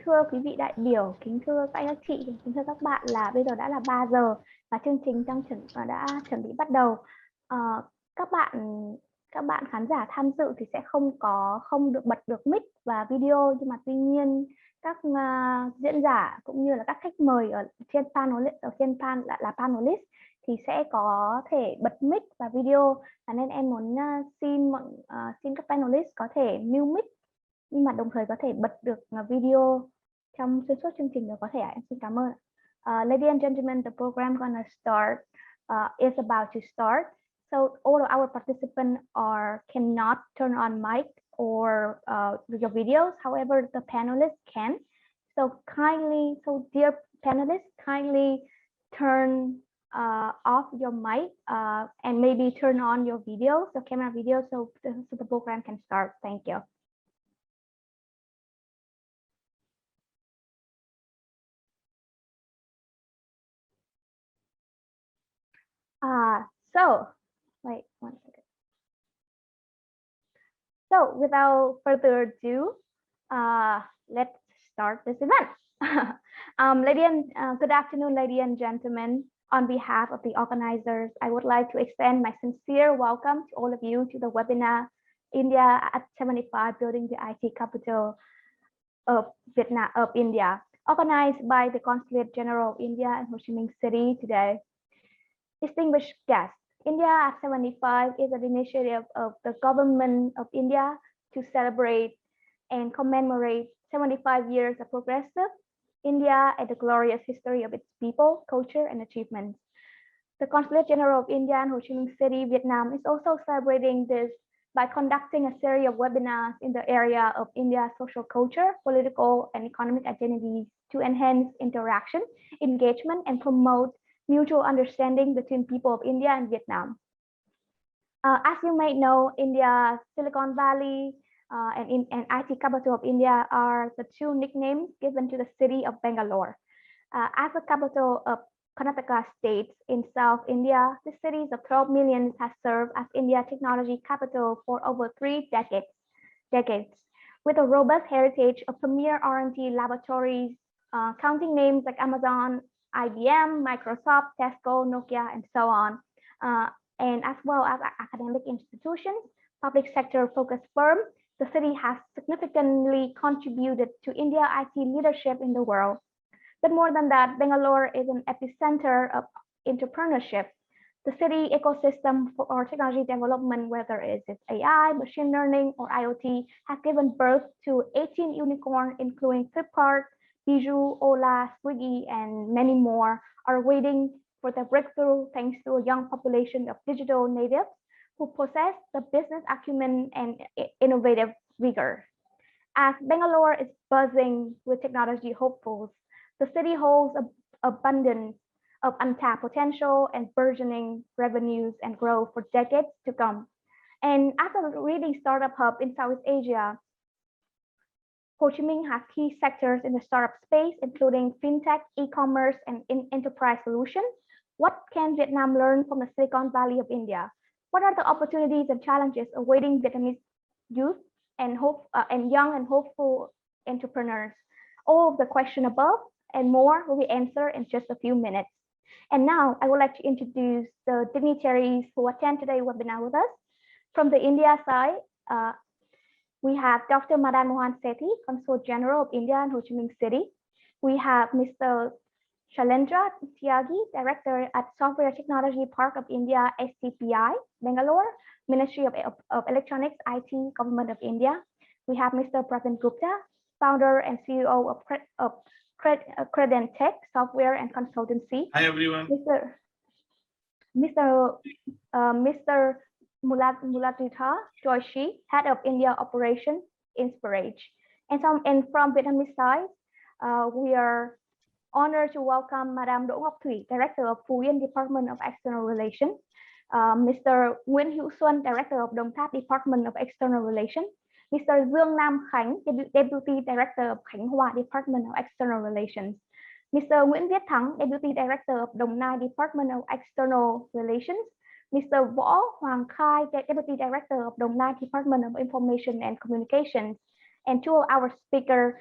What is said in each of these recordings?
thưa quý vị đại biểu, kính thưa các chị, kính thưa các bạn, là bây giờ đã là 3 giờ và chương trình đã chuẩn bị bắt đầu. Ờ, các bạn khán giả tham dự thì sẽ không được bật được mic và video, nhưng mà tuy nhiên các diễn giả cũng như là các khách mời ở trên panelist thì sẽ có thể bật mic và video, nên em muốn xin các panelist có thể mute mic nhưng mà đồng thời có thể bật được video trong xuyên suốt chương trình. Được có thể ạ? Em xin cảm ơn. Ladies and gentlemen, the program gonna start is about to start. So all of our participants cannot turn on mic or your videos. However, the panelists can. So dear panelists, kindly turn off your mic and maybe turn on your video, so camera video, so the program can start. Thank you. So wait one second. So without further ado, let's start this event. Good afternoon, ladies and gentlemen. On behalf of the organizers, I would like to extend my sincere welcome to all of you to the webinar, India at 75, Building the IT Capital of India, organized by the Consulate General of India in Ho Chi Minh City today. Distinguished guests, India at 75 is an initiative of the government of India to celebrate and commemorate 75 years of progressive India and the glorious history of its people, culture, and achievements. The Consulate General of India in Ho Chi Minh City, Vietnam, is also celebrating this by conducting a series of webinars in the area of India's social culture, political, and economic identities to enhance interaction, engagement, and promote mutual understanding between people of India and Vietnam. As you may know, India's Silicon Valley and IT capital of India are the two nicknames given to the city of Bangalore. As the capital of Karnataka state in South India, the cities of 12 million has served as India technology capital for over 3 decades, with a robust heritage of premier R&D laboratories, counting names like Amazon, IBM, Microsoft, Tesco, Nokia, and so on, and as well as academic institutions, public sector focused firms. The city has significantly contributed to India IT leadership in the world. But more than that, Bangalore is an epicenter of entrepreneurship. The city ecosystem for technology development, whether it's AI, machine learning, or IoT, has given birth to 18 unicorns, including Flipkart, Bijou, Ola, Swiggy, and many more, are waiting for the breakthrough thanks to a young population of digital natives who possess the business acumen and innovative rigor. As Bangalore is buzzing with technology hopefuls, the city holds an abundance of untapped potential and burgeoning revenues and growth for decades to come. And as a leading startup hub in Southeast Asia, Ho Chi Minh has key sectors in the startup space, including fintech, e-commerce, and enterprise solutions. What can Vietnam learn from the Silicon Valley of India? What are the opportunities and challenges awaiting Vietnamese youth and young and hopeful entrepreneurs? All of the questions above and more will be answered in just a few minutes. And now I would like to introduce the dignitaries who attend today's webinar with us. From the India side, we have Dr. Madan Mohan Sethi, Consul General of India in Ho Chi Minh City. We have Mr. Shalendra Tyagi, Director at Software Technology Park of India, STPI, Bangalore, Ministry of Electronics, IT, Government of India. We have Mr. Pravin Gupta, Founder and CEO of Credentech Software and Consultancy. Hi everyone. Mr. Mulatita Joyshi, Head of India Operations, Inspirage. And from Vietnamese side, we are honored to welcome Madam Đỗ Ngọc Thủy, Director of Phú Yên Department of External Relations, Mr. Nguyễn Hữu Xuân, Director of Đồng Tháp Department of External Relations, Mr. Dương Nam Khánh, Deputy Director of Khánh Hòa Department of External Relations, Mr. Nguyễn Viết Thắng, Deputy Director of Đồng Nai Department of External Relations, Mr. Võ Hoàng Khai, Deputy Director of Đồng Nai Department of Information and Communications, and two of our speakers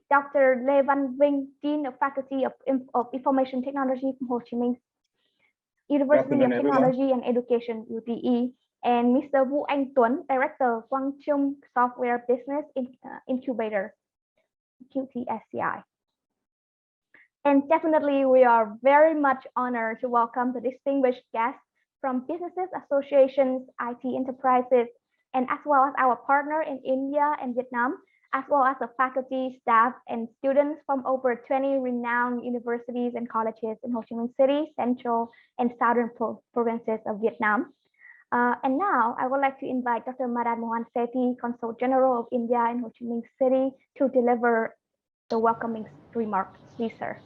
Dr. Lê Văn Vinh, Dean of Faculty of Information Technology from Ho Chi Minh University of Technology and Education, UTE, and Mr. Vũ Anh Tuấn, Director, Quang Trung Software Business Incubator, QTSCI. And definitely, we are very much honored to welcome the distinguished guests from businesses, associations, IT enterprises, and as well as our partner in India and Vietnam, as well as the faculty, staff, and students from over 20 renowned universities and colleges in Ho Chi Minh City, central and southern provinces of Vietnam. And now I would like to invite Dr. Madan Mohan Sethi, Consul General of India in Ho Chi Minh City, to deliver the welcoming remarks. Please, sir.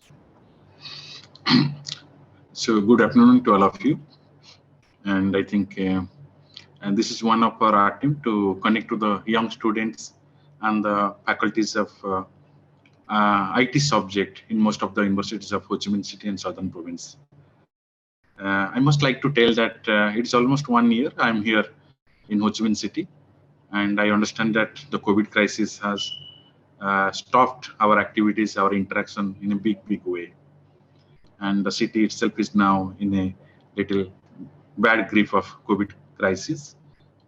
So good afternoon to all of you. And I think and this is one of our attempt to connect to the young students and the faculties of IT subject in most of the universities of Ho Chi Minh City and Southern Province. I must like to tell that it's almost 1 year I'm here in Ho Chi Minh City, and I understand that the COVID crisis has stopped our activities, our interaction in a big way. And the city itself is now in a little bad grip of COVID crisis,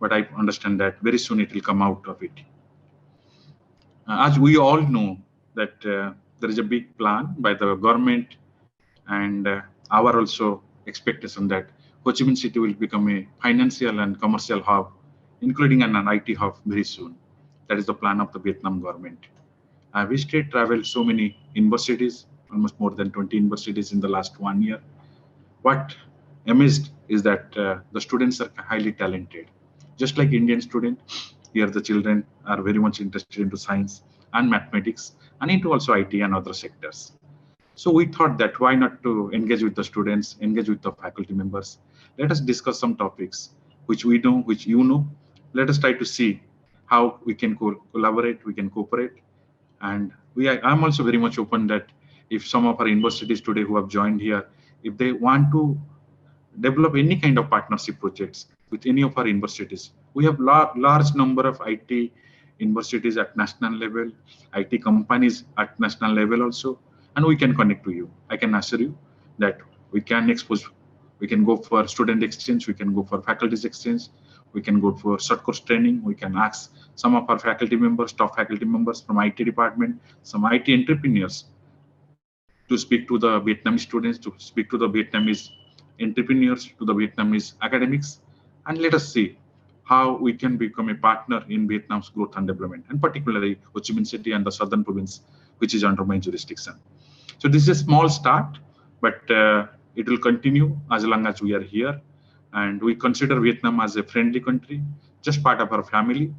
but I understand that very soon it will come out of it. As we all know that there is a big plan by the government and our also expectation that Ho Chi Minh City will become a financial and commercial hub, including an IT hub very soon. That is the plan of the Vietnam government. I visited, traveled so many universities, almost more than 20 universities in the last 1 year. What amazed is that the students are highly talented. Just like Indian students, here the children are very much interested into science and mathematics and into also IT and other sectors. So we thought that why not to engage with the students, engage with the faculty members. Let us discuss some topics which we know, which you know. Let us try to see how we can collaborate, we can cooperate. And I'm also very much open that if some of our universities today who have joined here, if they want to develop any kind of partnership projects with any of our universities, we have large number of IT universities at national level, IT companies at national level also, and we can connect to you. I can assure you that we can go for student exchange, we can go for faculties exchange, we can go for short course training, we can ask some of our faculty members, top faculty members from IT department, some IT entrepreneurs to speak to the Vietnamese students, to speak to the Vietnamese entrepreneurs, to the Vietnamese academics, and let us see how we can become a partner in Vietnam's growth and development, and particularly Ho Chi Minh City and the Southern Province, which is under my jurisdiction. So this is a small start, but it will continue as long as we are here. And we consider Vietnam as a friendly country, just part of our family.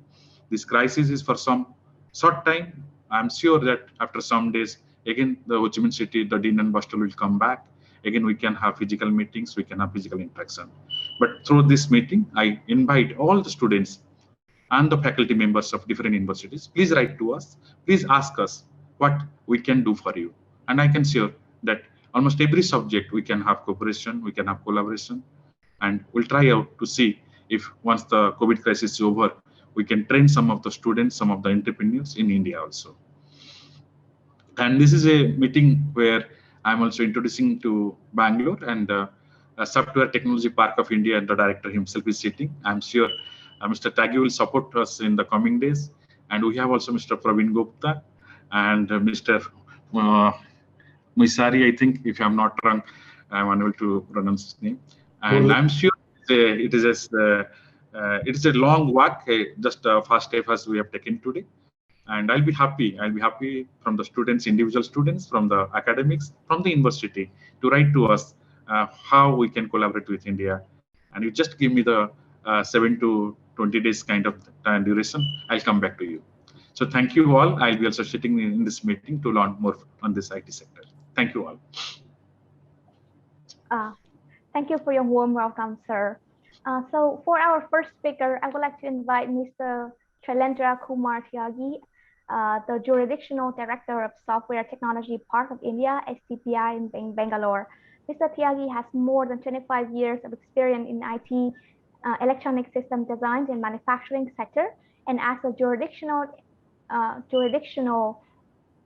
This crisis is for some short time. I'm sure that after some days, again, the Ho Chi Minh City, the Dean and Bostel will come back. Again, we can have physical meetings, we can have physical interaction. But through this meeting, I invite all the students and the faculty members of different universities, please write to us, please ask us what we can do for you. And I can share that almost every subject we can have cooperation, we can have collaboration, and we'll try out to see if once the COVID crisis is over, we can train some of the students, some of the entrepreneurs in India also. And this is a meeting where I'm also introducing to Bangalore, and Software Technology Park of India, and the director himself is sitting. I'm sure Mr. Taggi will support us in the coming days. And we have also Mr. Praveen Gupta and Mr. Misari, I think, if I'm not wrong, I'm unable to pronounce his name. And I'm sure it is a long walk, just first step as we have taken today. And I'll be happy from the students, individual students, from the academics, from the university to write to us how we can collaborate with India. And you just give me the 7 to 20 days kind of time duration, I'll come back to you. So thank you all. I'll be also sitting in this meeting to learn more on this IT sector. Thank you all. Thank you for your warm welcome, sir. So for our first speaker, I would like to invite Mr. Shailendra Kumar Tyagi, the Jurisdictional Director of Software Technology Park of India, HCPI in Bangalore. Mr. Tyagi has more than 25 years of experience in IT, electronic system design and manufacturing sector, and as a jurisdictional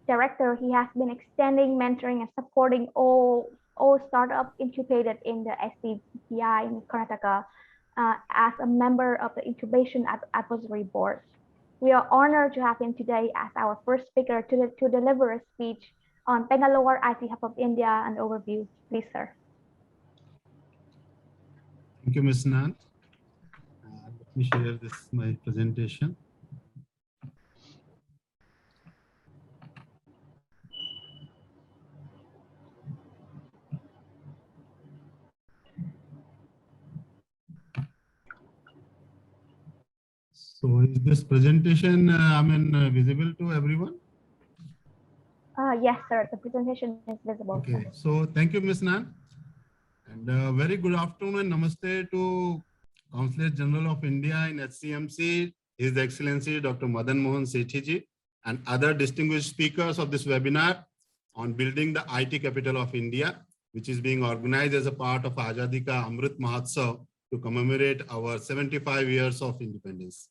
director, he has been extending mentoring and supporting all startups incubated in the CGI in Karnataka as a member of the Incubation Advisory Board. We are honored to have him today as our first speaker to deliver a speech on Bangalore IT Hub of India and overview. Please, sir. Thank you, Ms. Nan. Let me share this, my presentation. So is this presentation, visible to everyone? Yes, sir. The presentation is visible. Okay. So thank you, Ms. Nan. And very good afternoon and namaste to Consulate General of India in HCMC, His Excellency Dr. Madan Mohan Sethi and other distinguished speakers of this webinar on building the IT capital of India, which is being organized as a part of Azadi Ka Amrit Mahotsav to commemorate our 75 years of independence.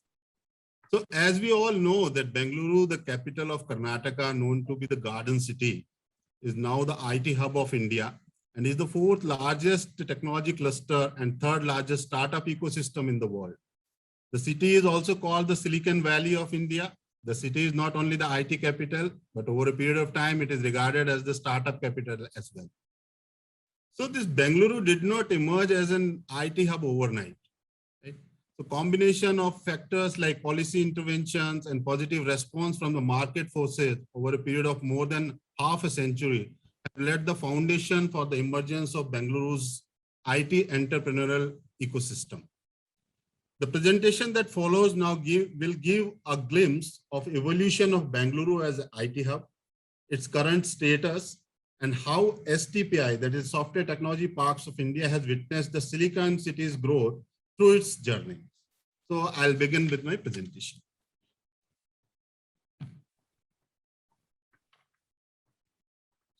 So as we all know that Bengaluru, the capital of Karnataka, known to be the Garden City, is now the IT hub of India and is the fourth largest technology cluster and third largest startup ecosystem in the world. The city is also called the Silicon Valley of India. The city is not only the IT capital, but over a period of time, it is regarded as the startup capital as well. So this Bengaluru did not emerge as an IT hub overnight. The combination of factors like policy interventions and positive response from the market forces over a period of more than half a century have laid the foundation for the emergence of Bengaluru's IT entrepreneurial ecosystem. The presentation that follows now will give a glimpse of evolution of Bengaluru as an IT hub, its current status, and how STPI, that is Software Technology Parks of India, has witnessed the Silicon City's growth through its journey. So I'll begin with my presentation.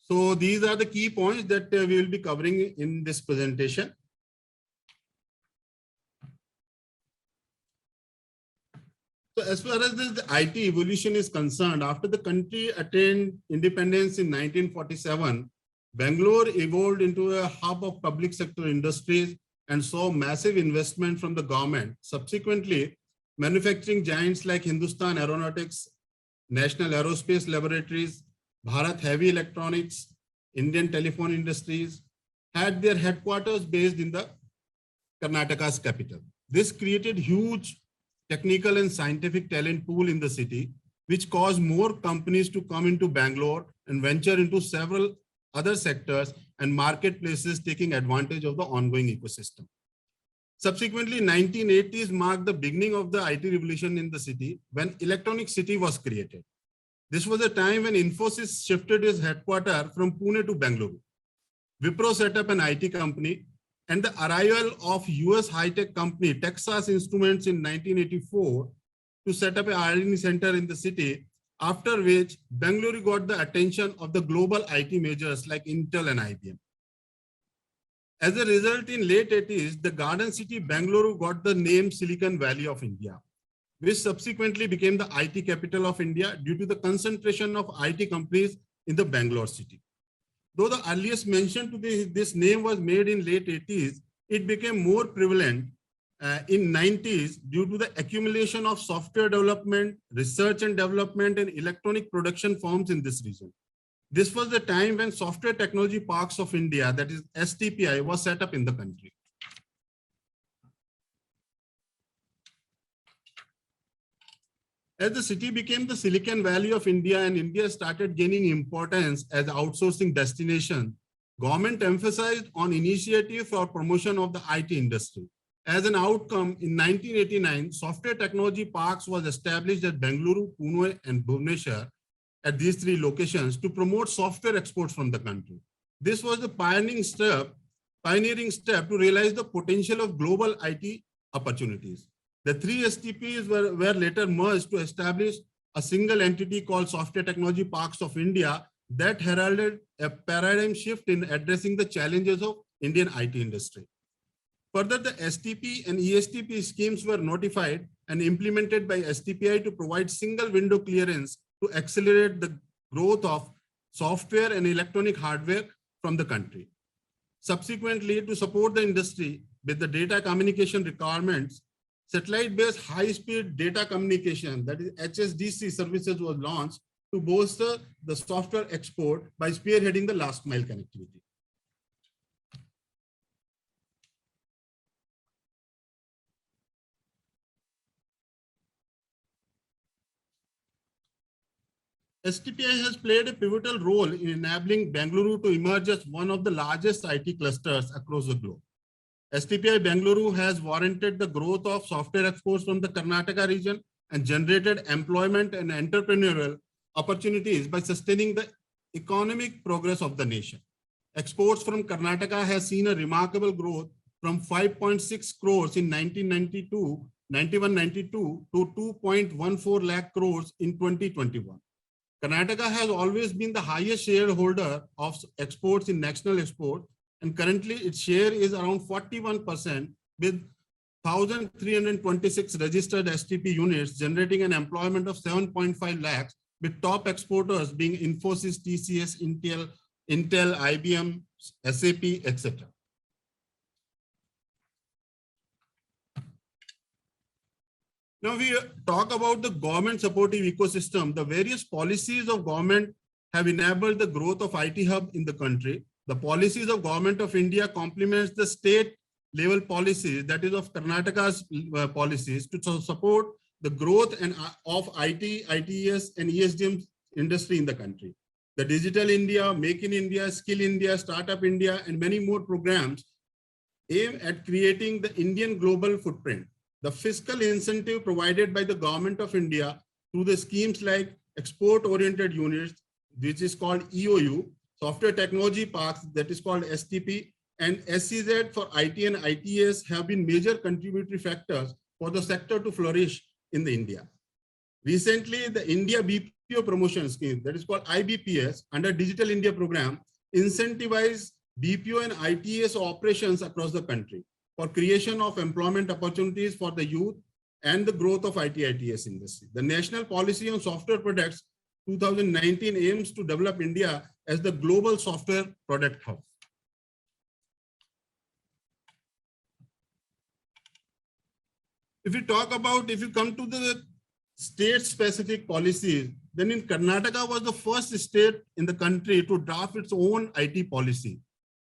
So these are the key points that we will be covering in this presentation. So as far as the IT evolution is concerned, after the country attained independence in 1947, Bangalore evolved into a hub of public sector industries and saw massive investment from the government. Subsequently, manufacturing giants like Hindustan Aeronautics, National Aerospace Laboratories, Bharat Heavy Electronics, Indian Telephone Industries had their headquarters based in the Karnataka's capital. This created huge technical and scientific talent pool in the city, which caused more companies to come into Bangalore and venture into several other sectors and marketplaces taking advantage of the ongoing ecosystem. Subsequently, 1980s marked the beginning of the IT revolution in the city when Electronic City was created. This was a time when Infosys shifted its headquarters from Pune to Bengaluru. Wipro set up an IT company, and the arrival of US high-tech company Texas Instruments in 1984 to set up an R&D center in the city, after which Bengaluru got the attention of the global IT majors like Intel and IBM. As a result, in late 80s, the Garden City Bengaluru got the name Silicon Valley of India, which subsequently became the IT capital of India due to the concentration of IT companies in the Bangalore city. Though the earliest mention to this name was made in late 80s, it became more prevalent in 90s due to the accumulation of software development, research and development, and electronic production firms in this region. This was the time when Software Technology Parks of India, that is STPI, was set up in the country. As the city became the Silicon Valley of India and India started gaining importance as an outsourcing destination, government emphasized on initiatives for promotion of the IT industry. As an outcome, in 1989, Software Technology Parks was established at Bengaluru, Pune, and Bhubaneswar at these three locations to promote software exports from the country. This was the pioneering step to realize the potential of global IT opportunities. The three STPs were later merged to establish a single entity called Software Technology Parks of India that heralded a paradigm shift in addressing the challenges of Indian IT industry. Further, the STP and ESTP schemes were notified and implemented by STPI to provide single window clearance to accelerate the growth of software and electronic hardware from the country. Subsequently, to support the industry with the data communication requirements, satellite-based high-speed data communication, that is HSDC services, was launched to bolster the software export by spearheading the last mile connectivity. STPI has played a pivotal role in enabling Bengaluru to emerge as one of the largest IT clusters across the globe. STPI Bengaluru has warranted the growth of software exports from the Karnataka region and generated employment and entrepreneurial opportunities by sustaining the economic progress of the nation. Exports from Karnataka has seen a remarkable growth from 5.6 crores in 1991-92 to 2.14 lakh crores in 2021. Karnataka has always been the highest shareholder of exports in national export, and currently its share is around 41% with 1,326 registered STP units, generating an employment of 7.5 lakhs, with top exporters being Infosys, TCS, Intel, IBM, SAP, etc. Now we talk about the government supportive ecosystem. The various policies of government have enabled the growth of IT hub in the country. The policies of Government of India complements the state level policies, that is of Karnataka's policies, to support the growth and of IT, ITES and ESDM industry in the country. The Digital India, Make in India, Skill India, Startup India, and many more programs aim at creating the Indian global footprint. The fiscal incentive provided by the Government of India through the schemes like export-oriented units, which is called EOU, software technology parks, that is called STP, and SCZ for IT and ITS have been major contributory factors for the sector to flourish in the India. Recently, the India BPO promotion scheme, that is called IBPS, under Digital India program, incentivized BPO and ITS operations across the country for creation of employment opportunities for the youth and the growth of IT/ITS industry. The National Policy on Software Products 2019 aims to develop India as the global software product hub. If you come to the state-specific policies, then in Karnataka was the first state in the country to draft its own IT policy.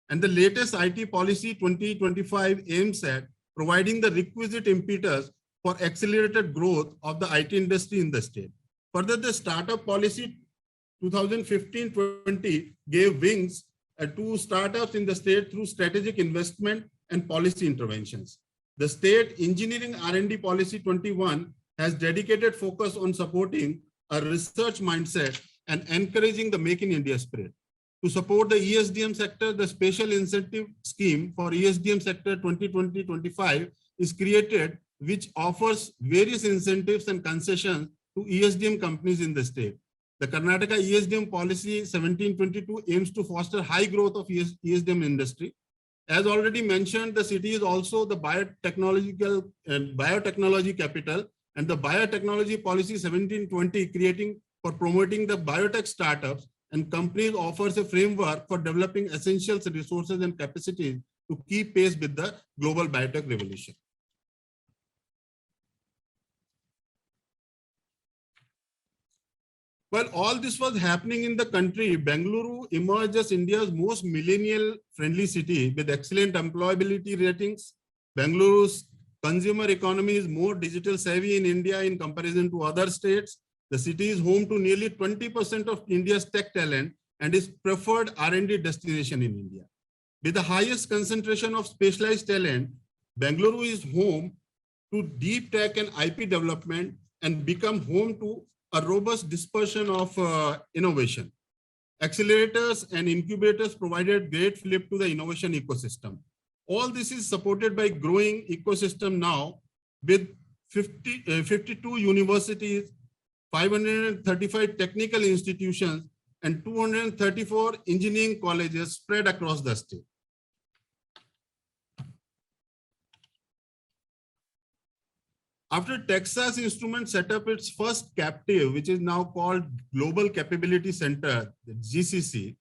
And the latest IT policy 2025 aims at providing the requisite impetus for accelerated growth of the IT industry in the state. Further, the startup policy 2015-20 gave wings to startups in the state through strategic investment and policy interventions. The state engineering R&D policy 21 has dedicated focus on supporting a research mindset and encouraging the Make in India spirit. To support the ESDM sector, the special incentive scheme for ESDM sector 2020-25 is created, which offers various incentives and concessions to ESDM companies in the state. The Karnataka ESDM policy 1722 aims to foster high growth of ESDM industry. As already mentioned, the city is also the biotechnology capital, and the biotechnology policy 1720 creating for promoting the biotech startups and companies offers a framework for developing essential resources and capacities to keep pace with the global biotech revolution. While all this was happening in the country, Bengaluru emerged as India's most millennial-friendly city with excellent employability ratings. Bengaluru's consumer economy is more digital savvy in India in comparison to other states. The city is home to nearly 20% of India's tech talent and is preferred R&D destination in India. With the highest concentration of specialized talent, Bengaluru is home to deep tech and IP development and become home to a robust dispersion of innovation. Accelerators and incubators provided great flip to the innovation ecosystem. All this is supported by growing ecosystem now with 52 universities, 535 technical institutions, and 234 engineering colleges spread across the state. After Texas Instruments set up its first captive, which is now called Global Capability Center, the GCC,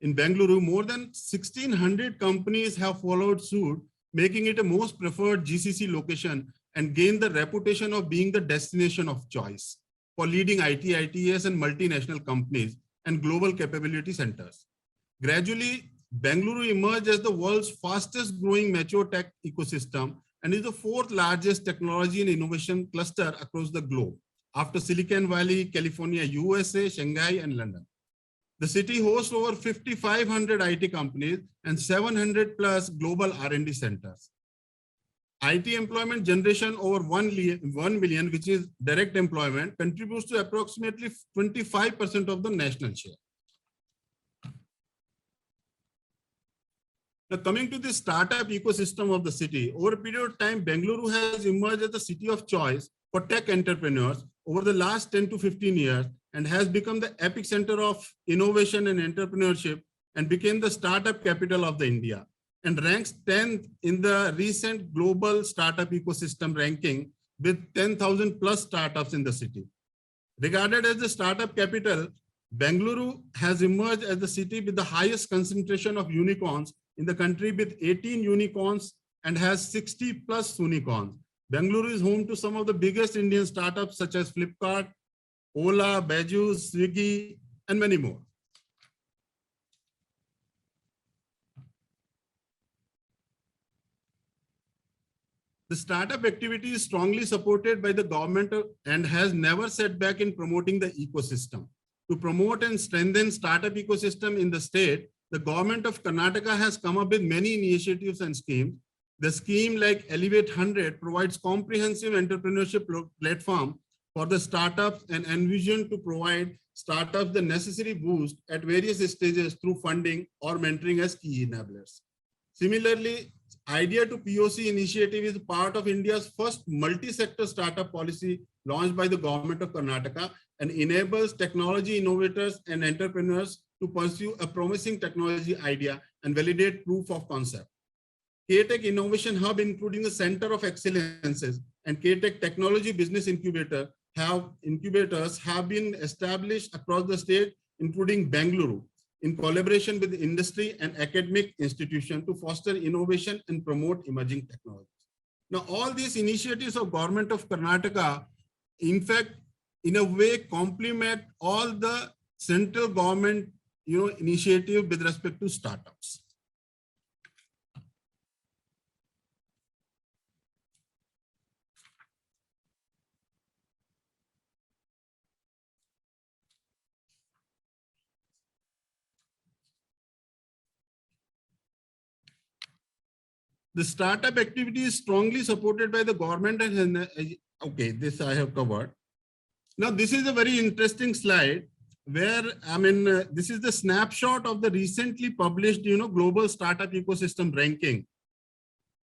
in Bengaluru, more than 1,600 companies have followed suit, making it a most preferred GCC location and gained the reputation of being the destination of choice for leading IT, ITES, and multinational companies and global capability centers. Gradually, Bengaluru emerged as the world's fastest growing mature tech ecosystem and is the fourth largest technology and innovation cluster across the globe, after Silicon Valley, California, USA, Shanghai, and London. The city hosts over 5,500 IT companies and 700 plus global R&D centers. IT employment generation over 1 million, which is direct employment, contributes to approximately 25% of the national share. Now, coming to the startup ecosystem of the city, over a period of time, Bengaluru has emerged as the city of choice for tech entrepreneurs over the last 10 to 15 years and has become the epicenter of innovation and entrepreneurship and became the startup capital of the India and ranks 10th in the recent global startup ecosystem ranking with 10,000 plus startups in the city. Regarded as the startup capital, Bengaluru has emerged as the city with the highest concentration of unicorns in the country with 18 unicorns and has 60 plus unicorns. Bengaluru is home to some of the biggest Indian startups such as Flipkart, Ola, Baju, Swiggy, and many more. The startup activity is strongly supported by the government and has never set back in promoting the ecosystem. To promote and strengthen startup ecosystem in the state, the government of Karnataka has come up with many initiatives and schemes. The scheme like Elevate 100 provides comprehensive entrepreneurship platform for the startups and envision to provide startups the necessary boost at various stages through funding or mentoring as key enablers. Similarly, Idea to POC initiative is part of India's first multi-sector startup policy launched by the government of Karnataka and enables technology innovators and entrepreneurs to pursue a promising technology idea and validate proof of concept. K-Tech Innovation Hub, including the Center of Excellences and K-Tech Technology Business Incubators have been established across the state, including Bengaluru, in collaboration with industry and academic institutions to foster innovation and promote emerging technologies. Now, all these initiatives of government of Karnataka, in fact, in a way complement all the central government initiative with respect to startups. The startup activity is strongly supported by the government and okay, this I have covered. Now, this is a very interesting slide where, this is the snapshot of the recently published, global startup ecosystem ranking,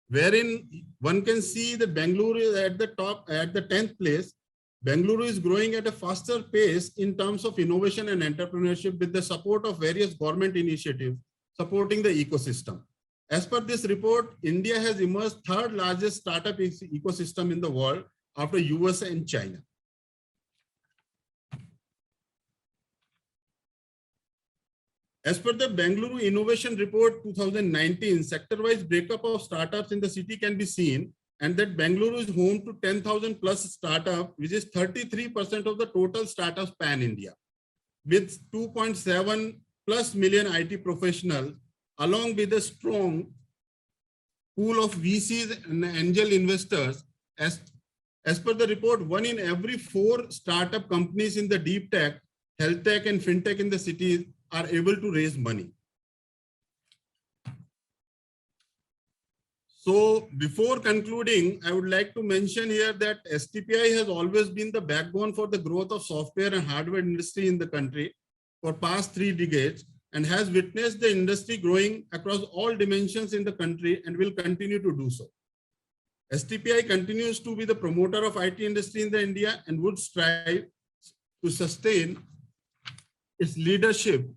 wherein one can see that Bengaluru is at the top, at the 10th place. Bengaluru is growing at a faster pace in terms of innovation and entrepreneurship with the support of various government initiatives supporting the ecosystem. As per this report, India has emerged third largest startup ecosystem in the world after US and China. As per the Bengaluru Innovation Report 2019, sector-wise breakup of startups in the city can be seen, and that Bengaluru is home to 10,000 plus startups, which is 33% of the total startups pan-India, with 2.7 plus million IT professionals, along with a strong pool of VCs and angel investors. As per the report, 1 in every 4 startup companies in the deep tech, health tech, and fintech in the cities are able to raise money. So before concluding, I would like to mention here that STPI has always been the backbone for the growth of software and hardware industry in the country for past 3 decades and has witnessed the industry growing across all dimensions in the country and will continue to do so. STPI continues to be the promoter of IT industry in the India and would strive to sustain its leadership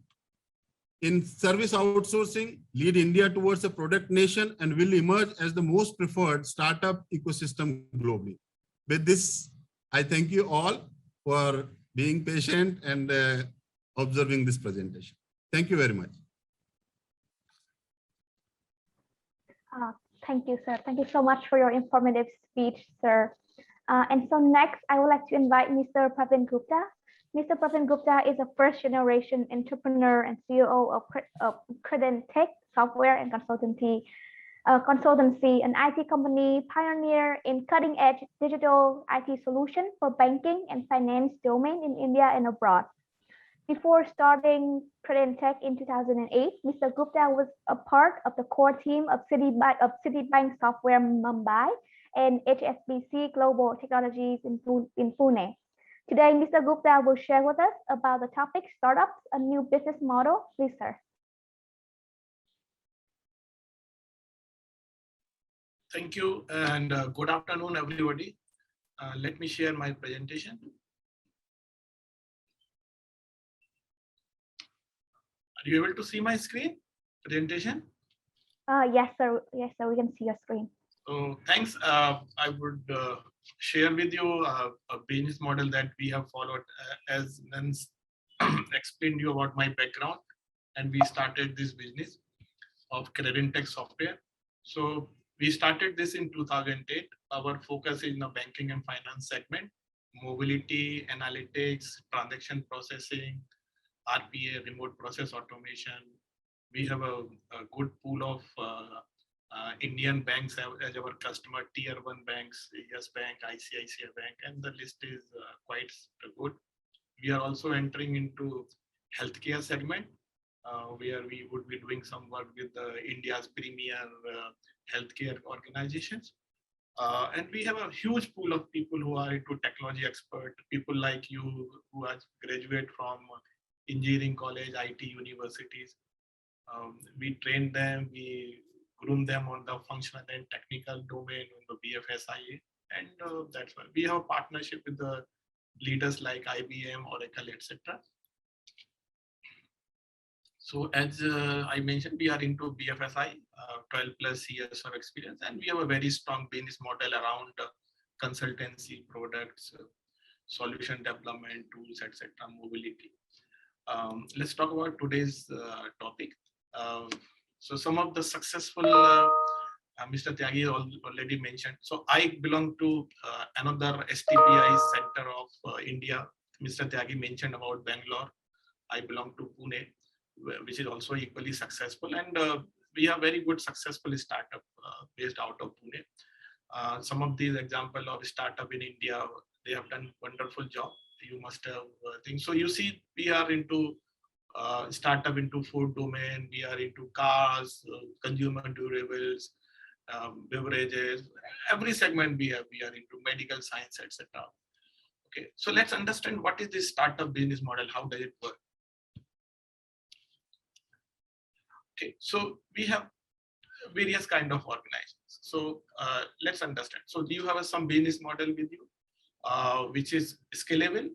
in service outsourcing, lead India towards a product nation, and will emerge as the most preferred startup ecosystem globally. With this, I thank you all for being patient and observing this presentation. Thank you very much. Thank you, sir. Thank you so much for your informative speech, sir. And so next, I would like to invite Mr. Pravin Gupta. Mr. Pravin Gupta is a first-generation entrepreneur and CEO of Credentech Software and Consultancy, an IT company pioneer in cutting-edge digital IT solution for banking and finance domain in India and abroad. Before starting Credentech in 2008, Mr. Gupta was a part of the core team of Citibank Software Mumbai and HSBC Global Technologies in Pune. Today, Mr. Gupta will share with us about the topic startups, a new business model. Please, sir. Thank you and good afternoon, everybody. Let me share my presentation. Are you able to see my screen presentation? Yes, sir. Yes, sir. We can see your screen. So thanks. I would share with you a business model that we have followed as Nans explained you about my background, and we started this business of Credentech Software. So we started this in 2008. Our focus is in the banking and finance segment, mobility, analytics, transaction processing, RPA, remote process automation. We have a good pool of Indian banks as our customer, tier 1 banks, Yes Bank, ICICI Bank, and the list is quite good. We are also entering into healthcare segment, where we would be doing some work with India's premier healthcare organizations. And we have a huge pool of people who are into technology expert, people like you who are graduate from engineering college, IT universities. We train them, we groom them on the functional and technical domain on the BFSI, and that's why we have a partnership with the leaders like IBM, Oracle, etc. So as I mentioned, we are into BFSI, 12 plus years of experience, and we have a very strong business model around consultancy, products, solution development, tools, etc., mobility. Let's talk about today's topic. So some of the successful, Mr. Tyagi already mentioned. So I belong to another STPI center of India. Mr. Tyagi mentioned about Bangalore. I belong to Pune, which is also equally successful. And we have very good successful startup based out of Pune. Some of these examples of startup in India, they have done wonderful job. You must have things. So you see, we are into startup into food domain, we are into cars, consumer durables, beverages, every segment we are into medical science, etc. Okay, so let's understand what is this startup business model, how does it work? Okay, so we have various kind of organizations. So let's understand. So do you have some business model with you, which is scalable?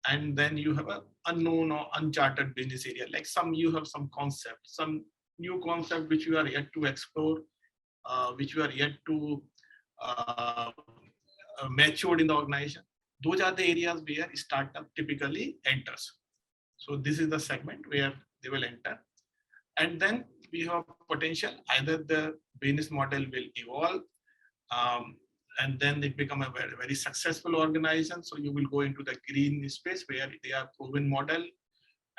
And then you have an unknown or uncharted business area. Like you have some concept, some new concept which you are yet to explore, which you are yet to mature in the organization. Those are the areas where startup typically enters. So this is the segment where they will enter. And then we have potential, either the business model will evolve, and then it become a very, very successful organization. So you will go into the green space where they are proven model,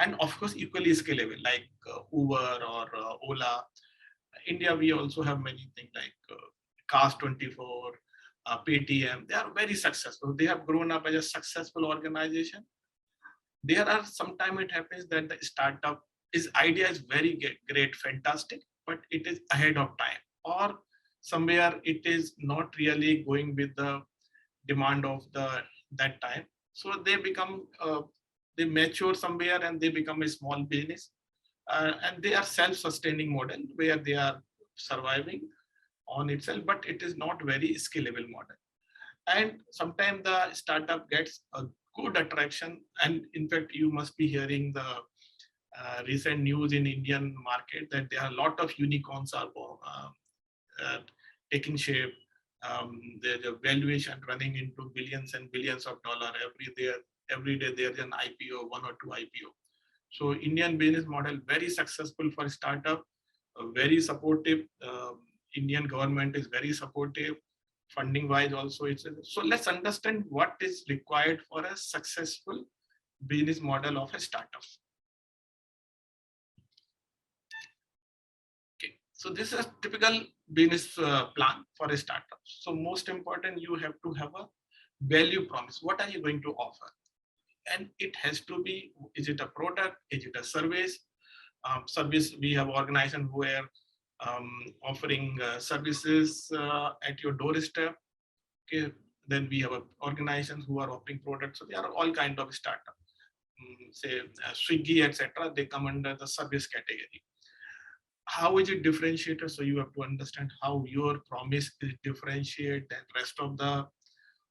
and of course equally scalable, like Uber or Ola. India, we also have many things like Cars24, Paytm. They are very successful. They have grown up as a successful organization. There are sometimes it happens that the startup idea is very great, fantastic, but it is ahead of time, or somewhere it is not really going with the demand of that time. So they become, they mature somewhere and they become a small business, and they are self-sustaining model where they are surviving on itself, but it is not very scalable model. And sometimes the startup gets a good attraction, and in fact, you must be hearing the recent news in Indian market that there are a lot of unicorns are taking shape. There's a valuation running into billions and billions of dollars every day. There's an IPO, 1 or 2 IPO. So Indian business model very successful for startup, very supportive. Indian government is very supportive, funding wise also. So let's understand what is required for a successful business model of a startup. Okay, so this is a typical business plan for a startup. So most important, you have to have a value promise. What are you going to offer? And it has to be, is it a product? Is it a service? Service, we have organizations who are offering services at your doorstep. Okay, then we have organizations who are offering products. So they are all kind of startup. Say Swiggy, etc. They come under the service category. How is it differentiated? So you have to understand how your promise is differentiate than rest of the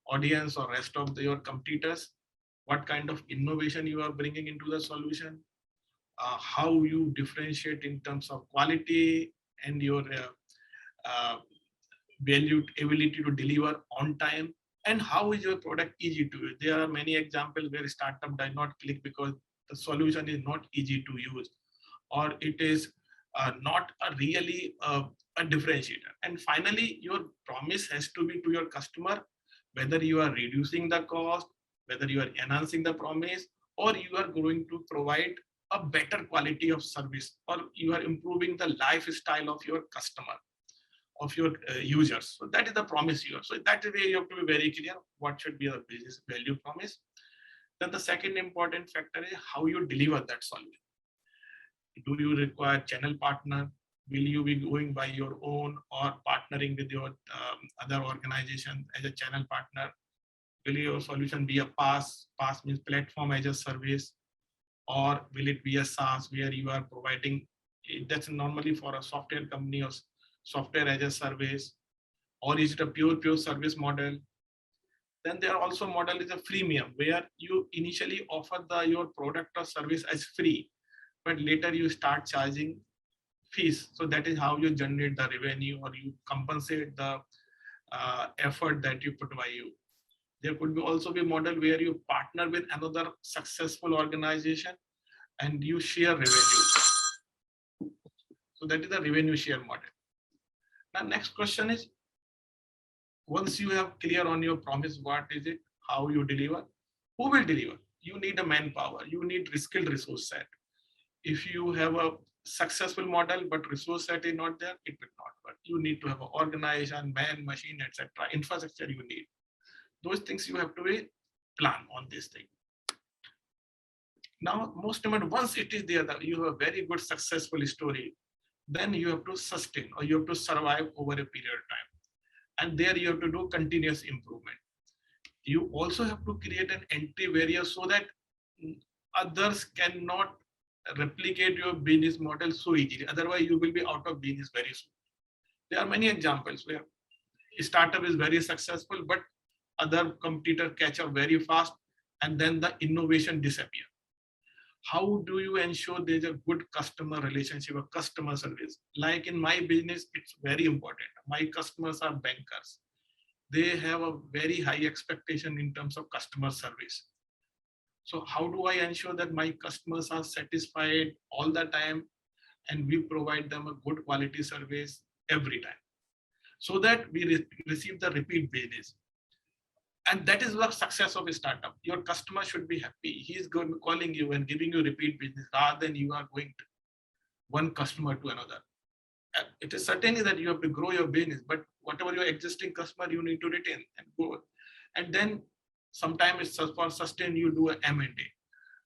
audience or rest of your competitors. What kind of innovation you are bringing into the solution, how you differentiate in terms of quality and your valued ability to deliver on time, and how is your product easy to use. There are many examples where startup does not click because the solution is not easy to use, or it is not a really a differentiator. And finally, your promise has to be to your customer, whether you are reducing the cost, whether you are enhancing the promise, or you are going to provide a better quality of service, or you are improving the lifestyle of your customer, of your users. So that is the promise you are. So that is where you have to be very clear what should be the business value promise. Then the second important factor is how you deliver that solution. Do you require channel partner? Will you be going by your own or partnering with your other organization as a channel partner? Will your solution be a PaaS? PaaS means platform as a service, or will it be a SaaS where you are providing? That's normally for a software company or software as a service, or is it a pure service model? Then there are also model is a freemium where you initially offer your product or service as free, but later you start charging fees. So that is how you generate the revenue, or you compensate the effort that you put by you. There could be also be a model where you partner with another successful organization and you share revenue. So that is the revenue share model. Now, next question is, once you have clear on your promise, what is it, how you deliver, who will deliver? You need a manpower, you need skilled resource set. If you have a successful model, but resource set is not there, it will not work. You need to have an organization, man, machine, etc. Infrastructure you need. Those things you have to be plan on this thing. Now, most important, once it is there that you have a very good successful story, then you have to sustain, or you have to survive over a period of time. And there you have to do continuous improvement. You also have to create an entry barrier so that others cannot replicate your business model so easily. Otherwise, you will be out of business very soon. There are many examples where a startup is very successful, but other competitor catch up very fast, and then the innovation disappear. How do you ensure there's a good customer relationship or customer service? Like in my business, it's very important. My customers are bankers. They have a very high expectation in terms of customer service. So how do I ensure that my customers are satisfied all the time and we provide them a good quality service every time, so that we receive the repeat business? And that is the success of a startup. Your customer should be happy. He is going calling you and giving you repeat business rather than you are going to one customer to another. It is certainly that you have to grow your business, but whatever your existing customer, you need to retain and grow. And then sometimes it's for sustain, you do an M&A,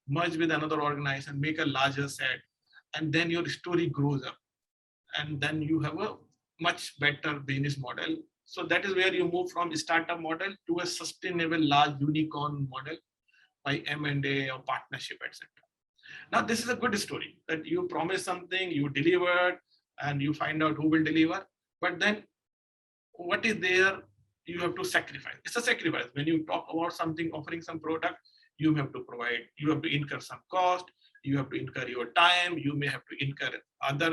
merge with another organization, make a larger set, and then your story grows up. And then you have a much better business model. So that is where you move from a startup model to a sustainable large unicorn model by M&A or partnership, etc. Now, this is a good story that you promised something, you delivered, and you find out who will deliver. But then what is there? You have to sacrifice. It's a sacrifice. When you talk about something, offering some product, you have to provide, you have to incur some cost, you have to incur your time, you may have to incur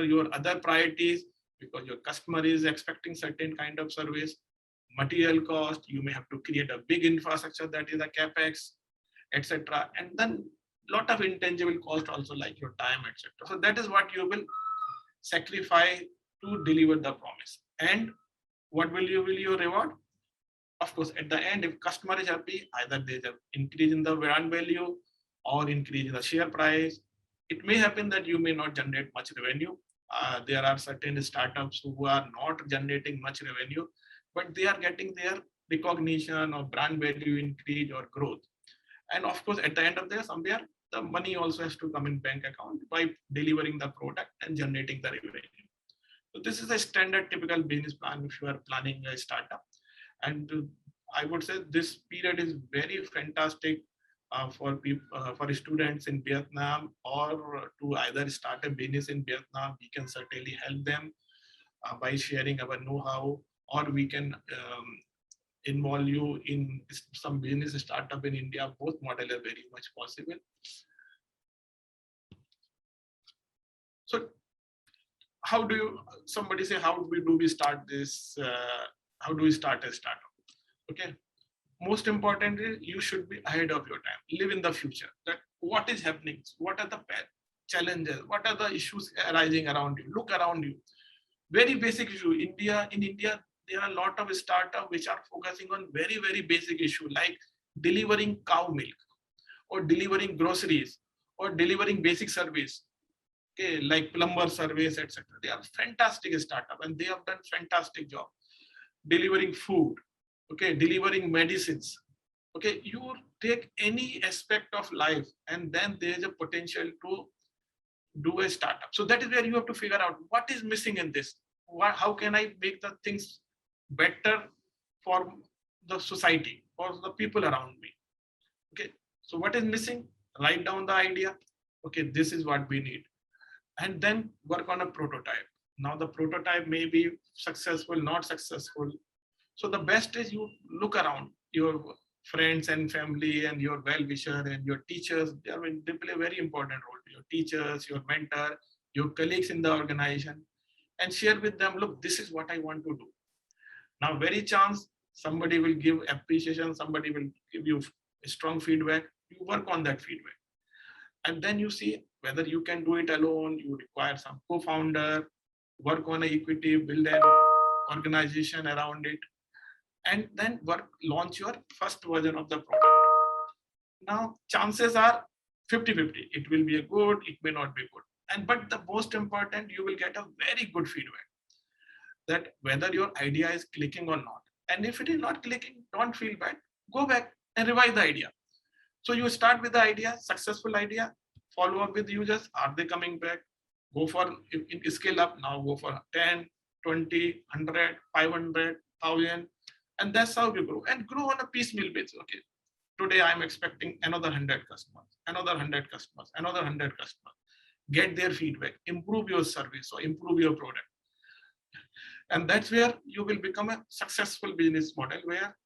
your other priorities, because your customer is expecting certain kind of service. material cost, you may have to create a big infrastructure that is a capex, etc. And then lot of intangible cost also like your time, etc. So that is what you will sacrifice to deliver the promise. And what will you reward? Of course, at the end, if customer is happy, either there's an increase in the brand value or increase in the share price. It may happen that you may not generate much revenue. There are certain startups who are not generating much revenue, but they are getting their recognition or brand value increase or growth. And of course, at the end of the day, somewhere the money also has to come in bank account by delivering the product and generating the revenue. So this is a standard typical business plan if you are planning a startup. And I would say this period is very fantastic for people, for students in Vietnam, or to either start a business in Vietnam. We can certainly help them by sharing our know-how, or we can involve you in some business startup in India. Both models are very much possible. So how do you, somebody say, how do we start this? How do we start a startup? Okay. Most important is you should be ahead of your time. Live in the future. That what is happening? What are the challenges? What are the issues arising around you? Look around you. Very basic issue. In India, there are a lot of startups which are focusing on very, very basic issue like delivering cow milk, or delivering groceries, or delivering basic service. Okay, like plumber service, etc. They are fantastic startup and they have done fantastic job. Delivering food, okay, delivering medicines. Okay, you take any aspect of life and then there is a potential to do a startup. So that is where you have to figure out what is missing in this. How can I make the things better for the society, for the people around me? Okay, so what is missing? Write down the idea. Okay, this is what we need. And then work on a prototype. Now the prototype may be successful, not successful. So the best is you look around your friends and family and your well-wisher and your teachers. They play a very important role. Your teachers, your mentor, your colleagues in the organization, and share with them, look, this is what I want to do. Now, very chance, somebody will give appreciation, somebody will give you strong feedback. You work on that feedback. And then you see whether you can do it alone, you require some co-founder, work on equity, build an organization around it, and then launch your first version of the product. Now, chances are 50-50. It will be a good, it may not be good. But the most important, you will get a very good feedback that whether your idea is clicking or not. And if it is not clicking, don't feel bad. Go back and revise the idea. So you start with the idea, successful idea, follow up with users. Are they coming back? Go for scale up. Now go for 10, 20, 100, 500, 1,000. And that's how you grow. And grow on a piecemeal basis. Okay, today I'm expecting another 100 customers, another 100 customers, another 100 customers. Get their feedback, improve your service or improve your product. And that's where you will become a successful business model where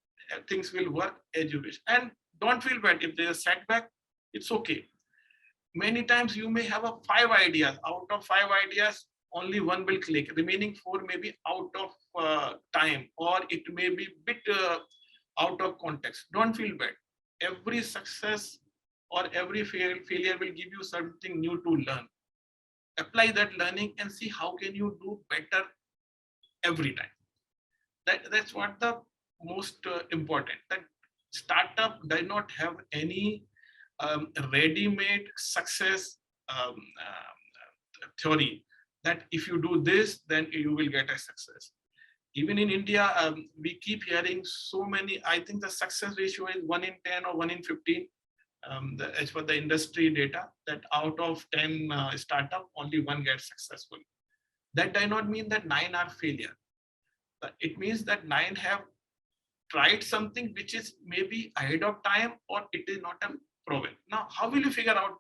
things will work as you wish. And don't feel bad if there's a setback, it's okay. Many times you may have 5 ideas. Out of 5 ideas, only 1 will click. Remaining 4 may be out of time, or it may be bit out of context. Don't feel bad. Every success or every failure will give you something new to learn. Apply that learning and see how can you do better every time. That's what the most important. That startup does not have any ready-made success theory that if you do this, then you will get a success. Even in India, we keep hearing so many. I think the success ratio is 1 in 10 or 1 in 15. As for the industry data, that out of 10 startup, only 1 gets successful. That does not mean that 9 are failure. It means that 9 have tried something which is maybe ahead of time, or it is not a proven. Now, how will you figure out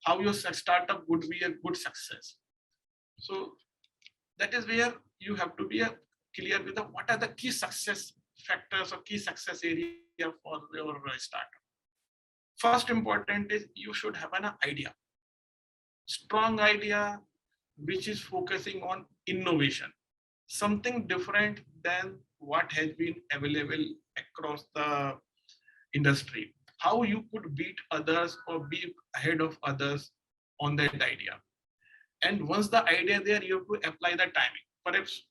how your startup would be a good success? So that is where you have to be clear with what are the key success factors or key success area for your startup. First important is you should have an idea, strong idea, which is focusing on innovation, something different than what has been available across the industry, how you could beat others or be ahead of others on that idea. And once the idea there, you have to apply the timing. Perhaps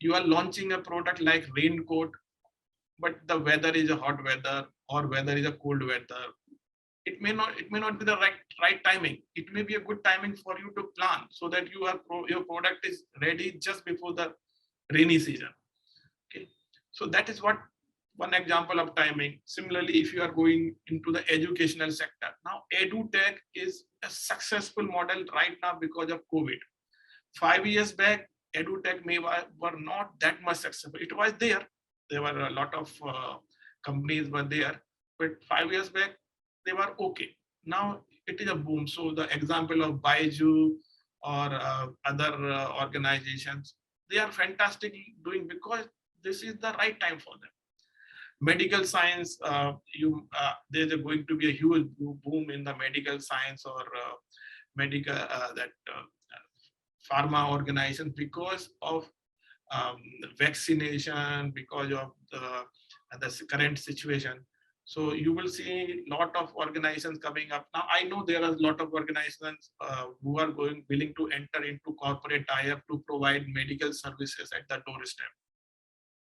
you are launching a product like raincoat, but the weather is a hot weather or weather is a cold weather. It may not be the right timing. It may be a good timing for you to plan so that your product is ready just before the rainy season. Okay, so that is what one example of timing. Similarly, if you are going into the educational sector, now EduTech is a successful model right now because of COVID. 5 years back, EduTech were not that much successful. It was there. There were a lot of companies were there, but 5 years back, they were okay. Now it is a boom. So the example of Baiju or other organizations, they are fantastic doing because this is the right time for them. Medical science, there's going to be a huge boom in the medical science or medical pharma organization because of vaccination, because of the current situation. So you will see a lot of organizations coming up. Now, I know there are a lot of organizations who are willing to enter into corporate tie-up to provide medical services at the doorstep.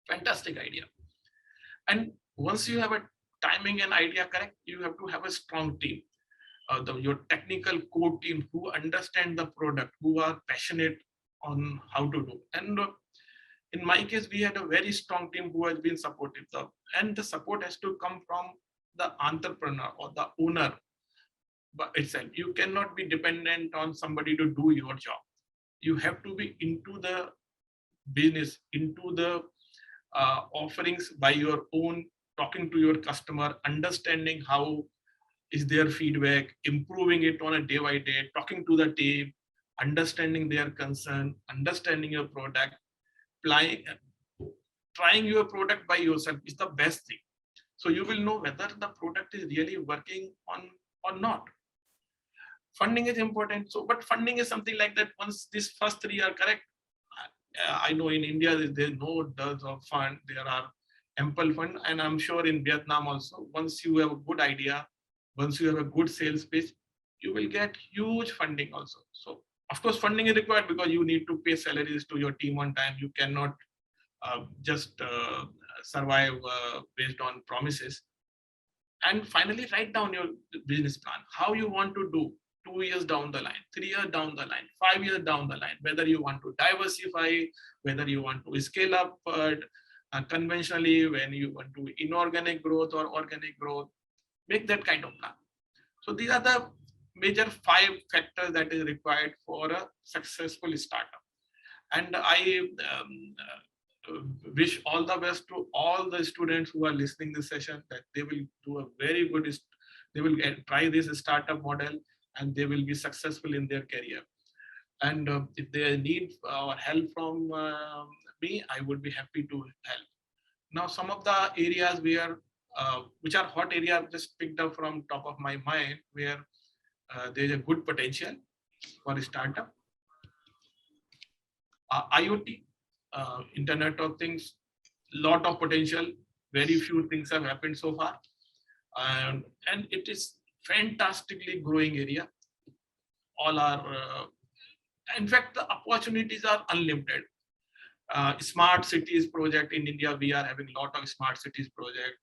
Fantastic idea. And once you have a timing and idea correct, you have to have a strong team. Your technical core team who understand the product, who are passionate on how to do. And in my case, we had a very strong team who has been supportive. And the support has to come from the entrepreneur or the owner itself. You cannot be dependent on somebody to do your job. You have to be into the business, into the offerings by your own, talking to your customer, understanding how is their feedback, improving it on a day by day, talking to the team, understanding their concern, understanding your product, trying your product by yourself is the best thing. So you will know whether the product is really working on or not. Funding is important. So, but funding is something like that. Once these first three are correct, I know in India there's no dearth of fund. There are ample fund, and I'm sure in Vietnam also. Once you have a good idea, once you have a good sales pitch, you will get huge funding also. So of course, funding is required because you need to pay salaries to your team on time. You cannot just survive based on promises. And finally, write down your business plan, how you want to do 2 years down the line, 3 years down the line, 5 years down the line, whether you want to diversify, whether you want to scale up conventionally, when you want to inorganic growth or organic growth, make that kind of plan. So these are the major 5 factors that is required for a successful startup. And I wish all the best to all the students who are listening this session, that they will do a very good, they will try this startup model and they will be successful in their career. And if they need help from me, I would be happy to help. Now, some of the areas where, which are hot areas, I've just picked up from top of my mind, where there's a good potential for a startup. IoT, Internet of Things, lot of potential. Very few things have happened so far. And it is fantastically growing area. All are, in fact, the opportunities are unlimited. Smart cities project in India, we are having a lot of smart cities project.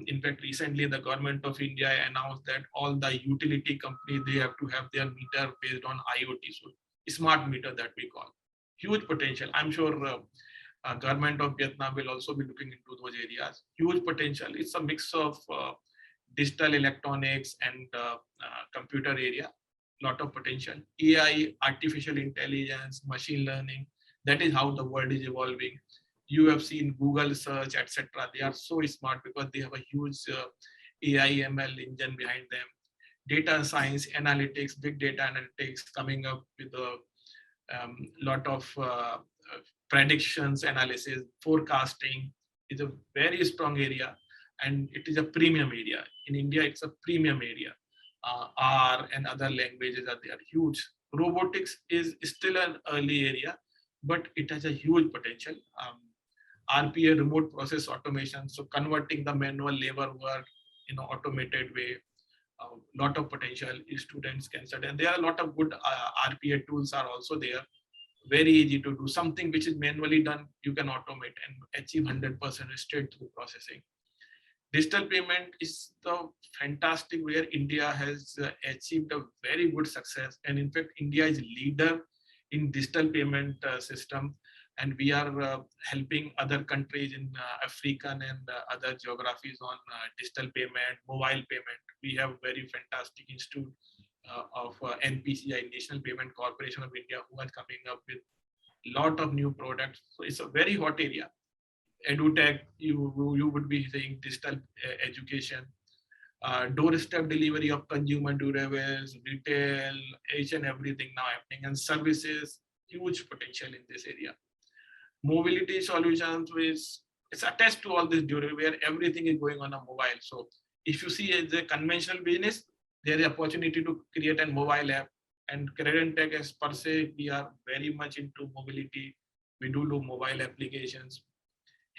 In fact, recently the government of India announced that all the utility companies, they have to have their meter based on IoT, so smart meter that we call. Huge potential. I'm sure government of Vietnam will also be looking into those areas. Huge potential. It's a mix of digital electronics and computer area. Lot of potential. AI, artificial intelligence, machine learning. That is how the world is evolving. You have seen Google search, etc. They are so smart because they have a huge AI ML engine behind them. Data science, analytics, big data analytics coming up with a lot of predictions, analysis, forecasting is a very strong area, and it is a premium area. In India, it's a premium area. R and other languages are there, huge. Robotics is still an early area, but it has a huge potential. RPA, remote process automation. So converting the manual labor work in an automated way. A lot of potential students can study. And there are a lot of good RPA tools are also there. Very easy to do. Something which is manually done, you can automate and achieve 100% straight through processing. Digital payment is the fantastic where India has achieved a very good success. And in fact, India is leader in digital payment system. And we are helping other countries in African and other geographies on digital payment, mobile payment. We have very fantastic institute of NPCI, National Payment Corporation of India, who are coming up with a lot of new products. So it's a very hot area. EduTech, you would be saying digital education, doorstep delivery of consumer durables, retail, each and everything now happening, and services, huge potential in this area. Mobility solutions, which it's attached to all this durable where everything is going on a mobile. So if you see as a conventional business, there is opportunity to create a mobile app. And Credit Tech as per se, we are very much into mobility. We do mobile applications.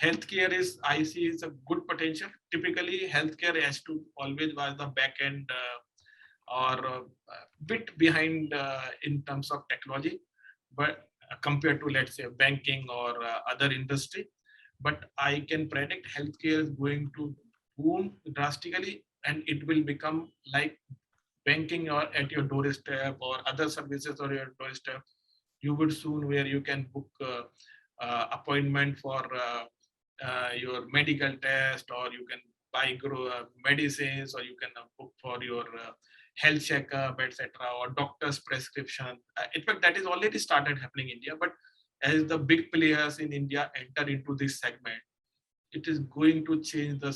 Healthcare is, I see, is a good potential. Typically, healthcare has to always was the back end or a bit behind in terms of technology, but compared to, let's say, banking or other industry. But I can predict healthcare is going to boom drastically, and it will become like banking or at your doorstep or other services or your doorstep. You would soon where you can book appointment for your medical test, or you can buy medicines, or you can book for your health checkup, etc., or doctor's prescription. In fact, that is already started happening in India. But as the big players in India enter into this segment, it is going to change the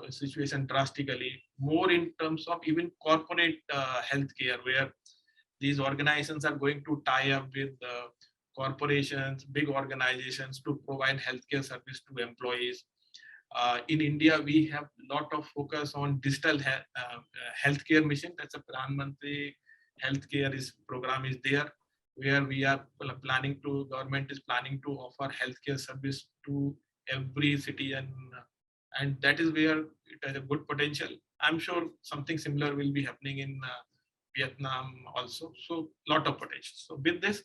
situation drastically, more in terms of even corporate healthcare, where these organizations are going to tie up with corporations, big organizations to provide healthcare service to employees. In India, we have a lot of focus on digital healthcare mission. That's a Pradhan Mantri healthcare program is there, where we are planning to, government is planning to offer healthcare service to every citizen, and that is where it has a good potential. I'm sure something similar will be happening in Vietnam also. So lot of potential. So with this,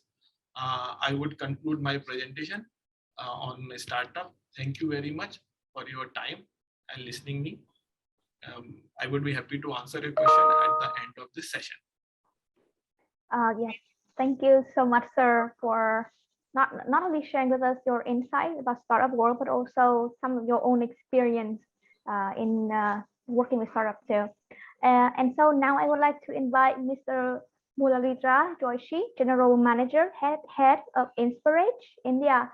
I would conclude my presentation on startup. Thank you very much for your time and listening me. I would be happy to answer a question at the end of this session. Yes, thank you so much, sir, for not only sharing with us your insight about startup world, but also some of your own experience in working with startups too. And so now I would like to invite Mr. Muralidhar Joshi, General Manager, Head of Inspirage India.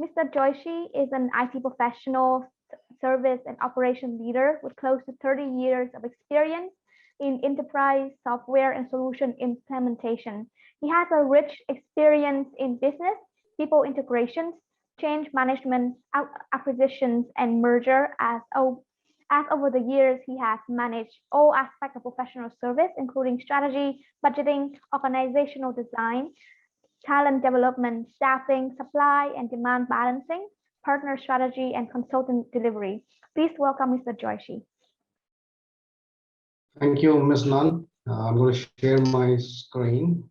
Mr. Joshi is an IT professional, service and operation leader with close to 30 years of experience in enterprise software and solution implementation. He has a rich experience in business, people integrations, change management, acquisitions, and merger. As over the years, he has managed all aspects of professional service, including strategy, budgeting, organizational design, talent development, staffing, supply and demand balancing, partner strategy, and consultant delivery. Please welcome Mr. Joshi. Thank you, Ms. Nan. I'm going to share my screen.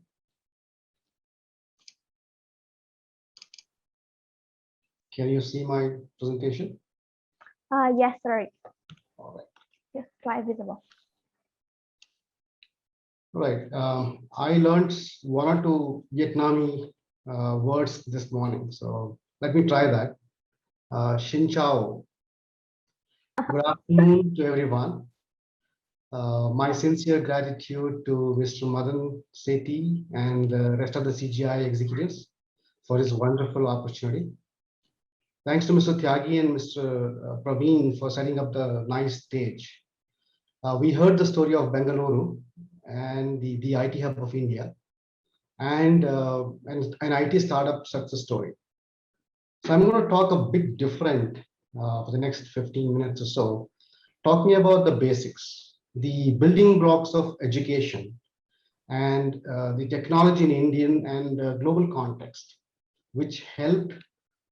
Can you see my presentation? Yes, sir. All right. Yes, slide visible. Right. I learned one or two Vietnamese words this morning, so let me try that. Xin chào. Good afternoon to everyone. My sincere gratitude to Mr. Madan Sethi and the rest of the CGI executives for this wonderful opportunity. Thanks to Mr. Tyagi and Mr. Praveen for setting up the nice stage. We heard the story of Bengaluru and the IT hub of India and an IT startup success story. So I'm going to talk a bit different for the next 15 minutes or so, talking about the basics, the building blocks of education and the technology in Indian and global context, which helped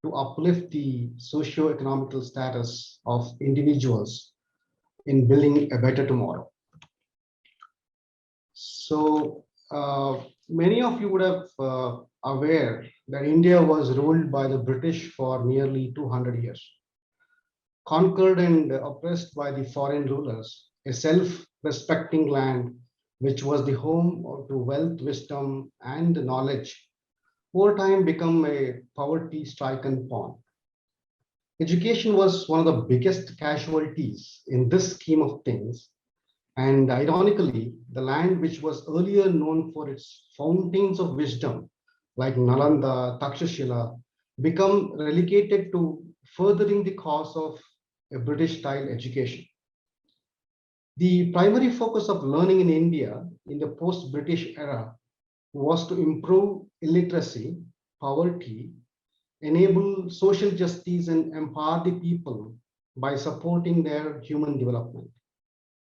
to uplift the socio-economical status of individuals in building a better tomorrow. So many of you would have aware that India was ruled by the British for nearly 200 years, conquered and oppressed by the foreign rulers, a self-respecting land which was the home to wealth, wisdom, and knowledge, over time become a poverty-stricken pawn. Education was one of the biggest casualties in this scheme of things. And ironically, the land which was earlier known for its fountains of wisdom, like Nalanda, Takshashila, become relegated to furthering the cause of a British-style education. The primary focus of learning in India in the post-British era was to improve illiteracy, poverty, enable social justice, and empower the people by supporting their human development.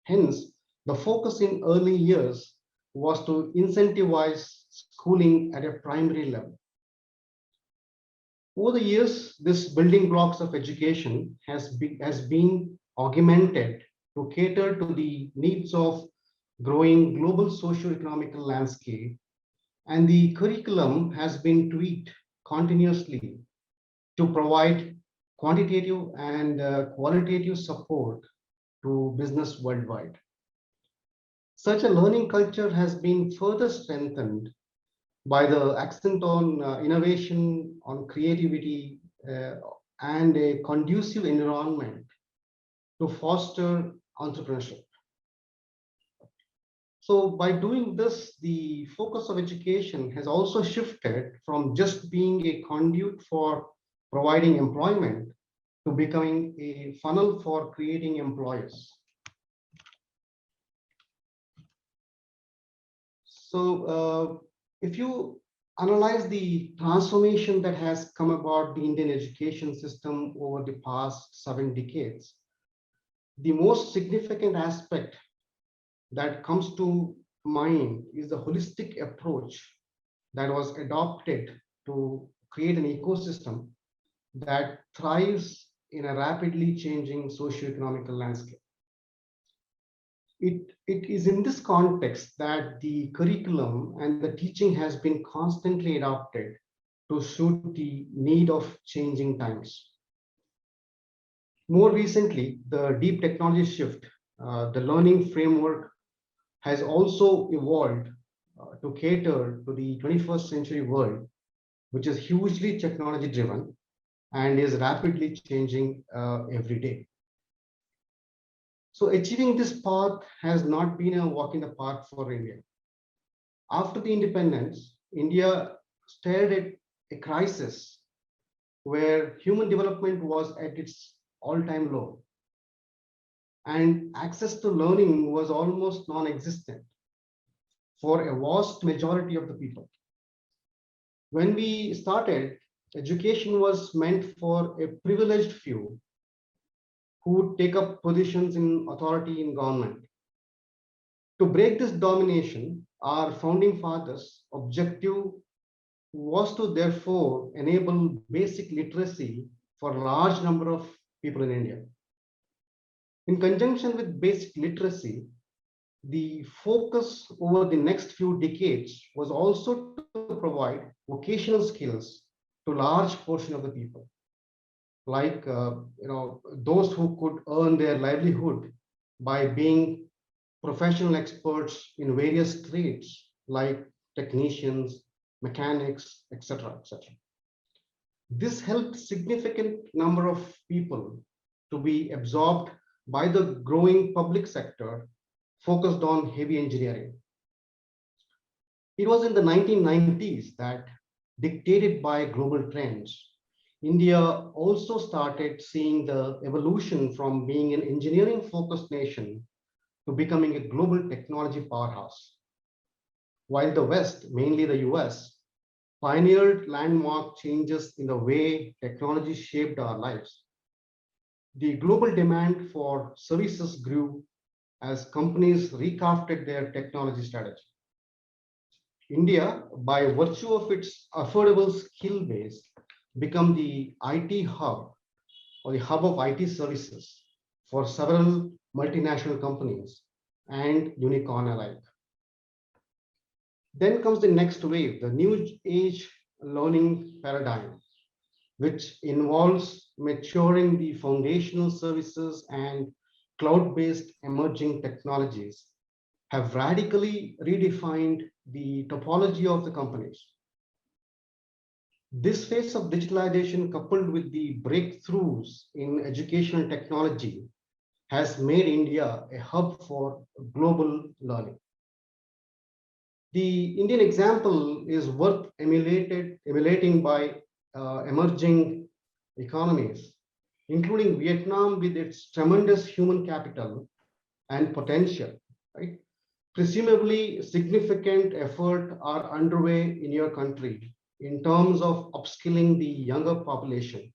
Hence, the focus in early years was to incentivize schooling at a primary level. Over the years, this building blocks of education has been augmented to cater to the needs of growing global socio-economical landscape, and the curriculum has been tweaked continuously to provide quantitative and qualitative support to business worldwide. Such a learning culture has been further strengthened by the accent on innovation, on creativity, and a conducive environment to foster entrepreneurship. So by doing this, the focus of education has also shifted from just being a conduit for providing employment to becoming a funnel for creating employers. So if you analyze the transformation that has come about the Indian education system over the past 7 decades, the most significant aspect that comes to mind is the holistic approach that was adopted to create an ecosystem that thrives in a rapidly changing socio-economical landscape. It is in this context that the curriculum and the teaching has been constantly adapted to suit the need of changing times. More recently, the deep technology shift, the learning framework has also evolved to cater to the 21st century world, which is hugely technology driven and is rapidly changing every day. So achieving this path has not been a walk in the park for India. After the independence, India stared at a crisis where human development was at its all-time low, and access to learning was almost non-existent for a vast majority of the people. When we started, education was meant for a privileged few who would take up positions in authority in government. To break this domination, our founding fathers' objective was to therefore enable basic literacy for a large number of people in India. In conjunction with basic literacy, the focus over the next few decades was also to provide vocational skills to large portion of the people, like those who could earn their livelihood by being professional experts in various trades like technicians, mechanics, etc., etc. This helped significant number of people to be absorbed by the growing public sector focused on heavy engineering. It was in the 1990s that, dictated by global trends, India also started seeing the evolution from being an engineering-focused nation to becoming a global technology powerhouse. While the West, mainly the US, pioneered landmark changes in the way technology shaped our lives, the global demand for services grew as companies recrafted their technology strategy. India, by virtue of its affordable skill base, become the IT hub or the hub of IT services for several multinational companies and unicorn alike. Then comes the next wave, the new age learning paradigm, which involves maturing the foundational services and cloud-based emerging technologies have radically redefined the topology of the companies. This phase of digitalization, coupled with the breakthroughs in educational technology, has made India a hub for global learning. The Indian example is worth emulating by emerging economies, including Vietnam with its tremendous human capital and potential, right? Presumably significant effort are underway in your country in terms of upskilling the younger population.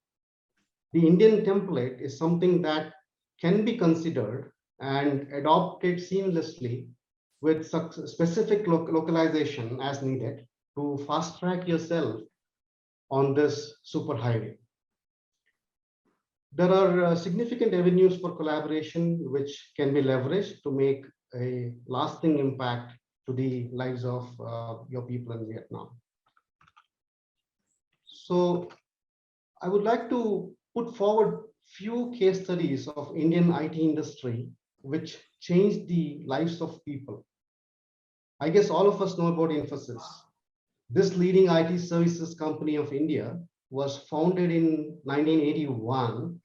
The Indian template is something that can be considered and adopted seamlessly with specific localization as needed to fast track yourself on this superhighway. There are significant avenues for collaboration which can be leveraged to make a lasting impact to the lives of your people in Vietnam. So I would like to put forward few case studies of Indian IT industry which changed the lives of people. I guess all of us know about Infosys. This leading IT services company of India was founded in 1981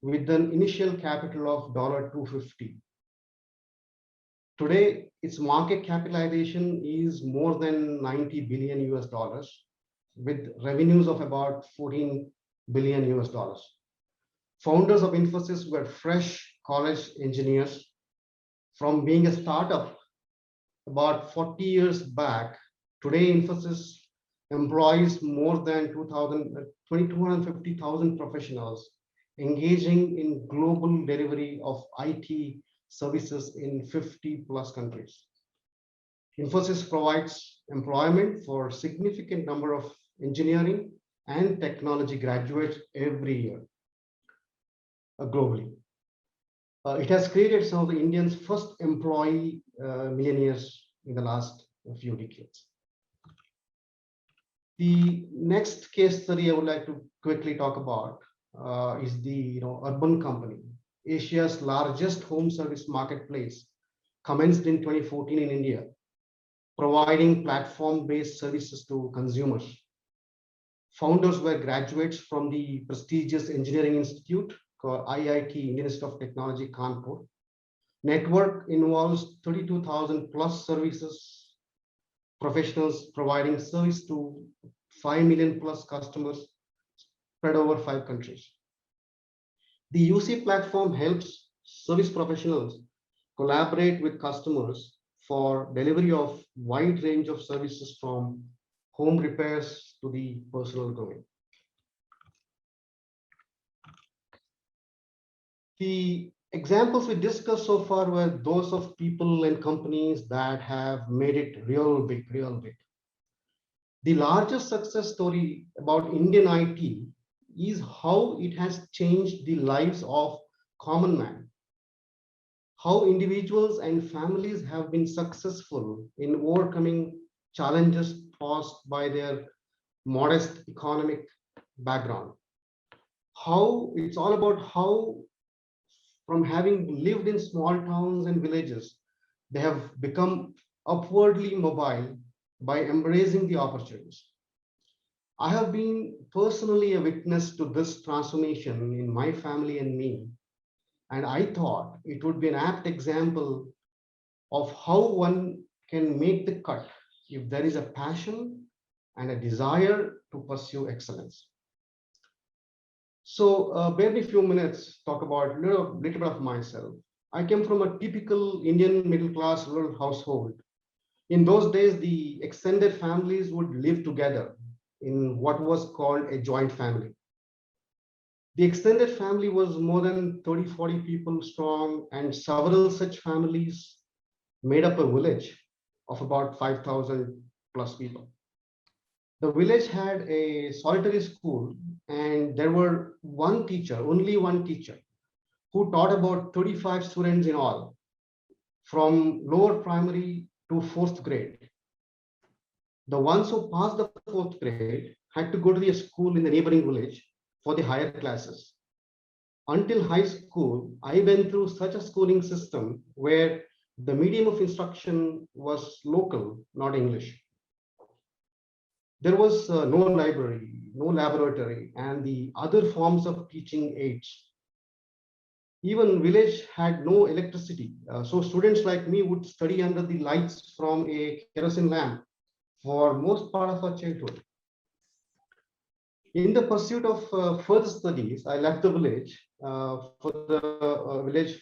with an initial capital of $250. Today, its market capitalization is more than 90 billion US dollars, with revenues of about 14 billion US dollars. Founders of Infosys were fresh college engineers. From being a startup about 40 years back, today Infosys employs more than 250,000 professionals engaging in global delivery of IT services in 50 plus countries. Infosys provides employment for a significant number of engineering and technology graduates every year globally. It has created some of the Indians' first employee millionaires in the last few decades. The next case study I would like to quickly talk about is the Urban Company, Asia's largest home service marketplace, commenced in 2014 in India, providing platform-based services to consumers. Founders were graduates from the prestigious engineering institute called IIT, Indian Institute of Technology, Kanpur. Network involves 32,000 plus services professionals providing service to 5 million plus customers spread over 5 countries. The UC platform helps service professionals collaborate with customers for delivery of wide range of services from home repairs to the personal grooming. The examples we discussed so far were those of people and companies that have made it real big, real big. The largest success story about Indian IT is how it has changed the lives of common man. How individuals and families have been successful in overcoming challenges posed by their modest economic background. How it's all about how, from having lived in small towns and villages, they have become upwardly mobile by embracing the opportunities. I have been personally a witness to this transformation in my family and me, and I thought it would be an apt example of how one can make the cut if there is a passion and a desire to pursue excellence. So bear me a few minutes, talk about a little bit of myself. I came from a typical Indian middle-class rural household. In those days, the extended families would live together in what was called a joint family. The extended family was more than 30, 40 people strong, and several such families made up a village of about 5,000 plus people. The village had a solitary school, and there were one teacher, only one teacher, who taught about 35 students in all, from lower primary to fourth grade. The ones who passed the fourth grade had to go to the school in the neighboring village for the higher classes. Until high school, I went through such a schooling system where the medium of instruction was local, not English. There was no library, no laboratory, and the other forms of teaching aids. Even village had no electricity, so students like me would study under the lights from a kerosene lamp for most part of our childhood. In the pursuit of further studies, I left the village for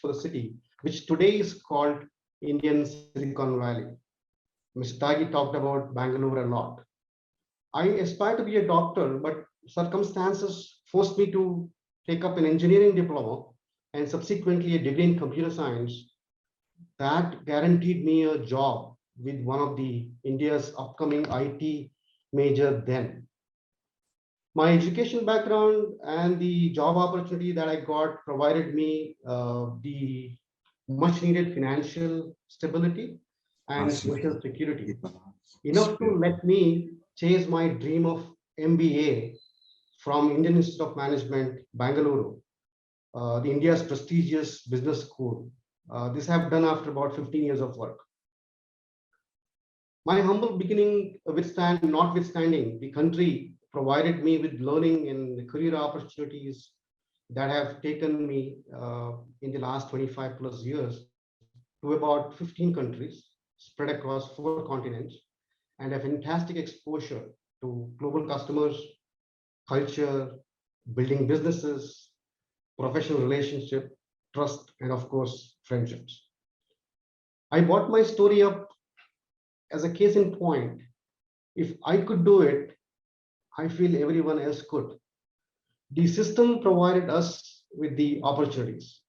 the city, which today is called Indian Silicon Valley. Mr. Tagi talked about Bangalore a lot. I aspired to be a doctor, but circumstances forced me to take up an engineering diploma and subsequently a degree in computer science that guaranteed me a job with one of the India's upcoming IT major then. My education background and the job opportunity that I got provided me the much needed financial stability and social security, enough to let me chase my dream of MBA from Indian Institute of Management, Bangalore, the India's prestigious business school. This I have done after about 15 years of work. My humble beginning notwithstanding, the country provided me with learning and career opportunities that have taken me in the last 25 plus years to about 15 countries spread across 4 continents, and a fantastic exposure to global customers, culture, building businesses, professional relationship, trust, and of course, friendships. I brought my story up as a case in point. If I could do it, I feel everyone else could. The system provided us with the opportunities.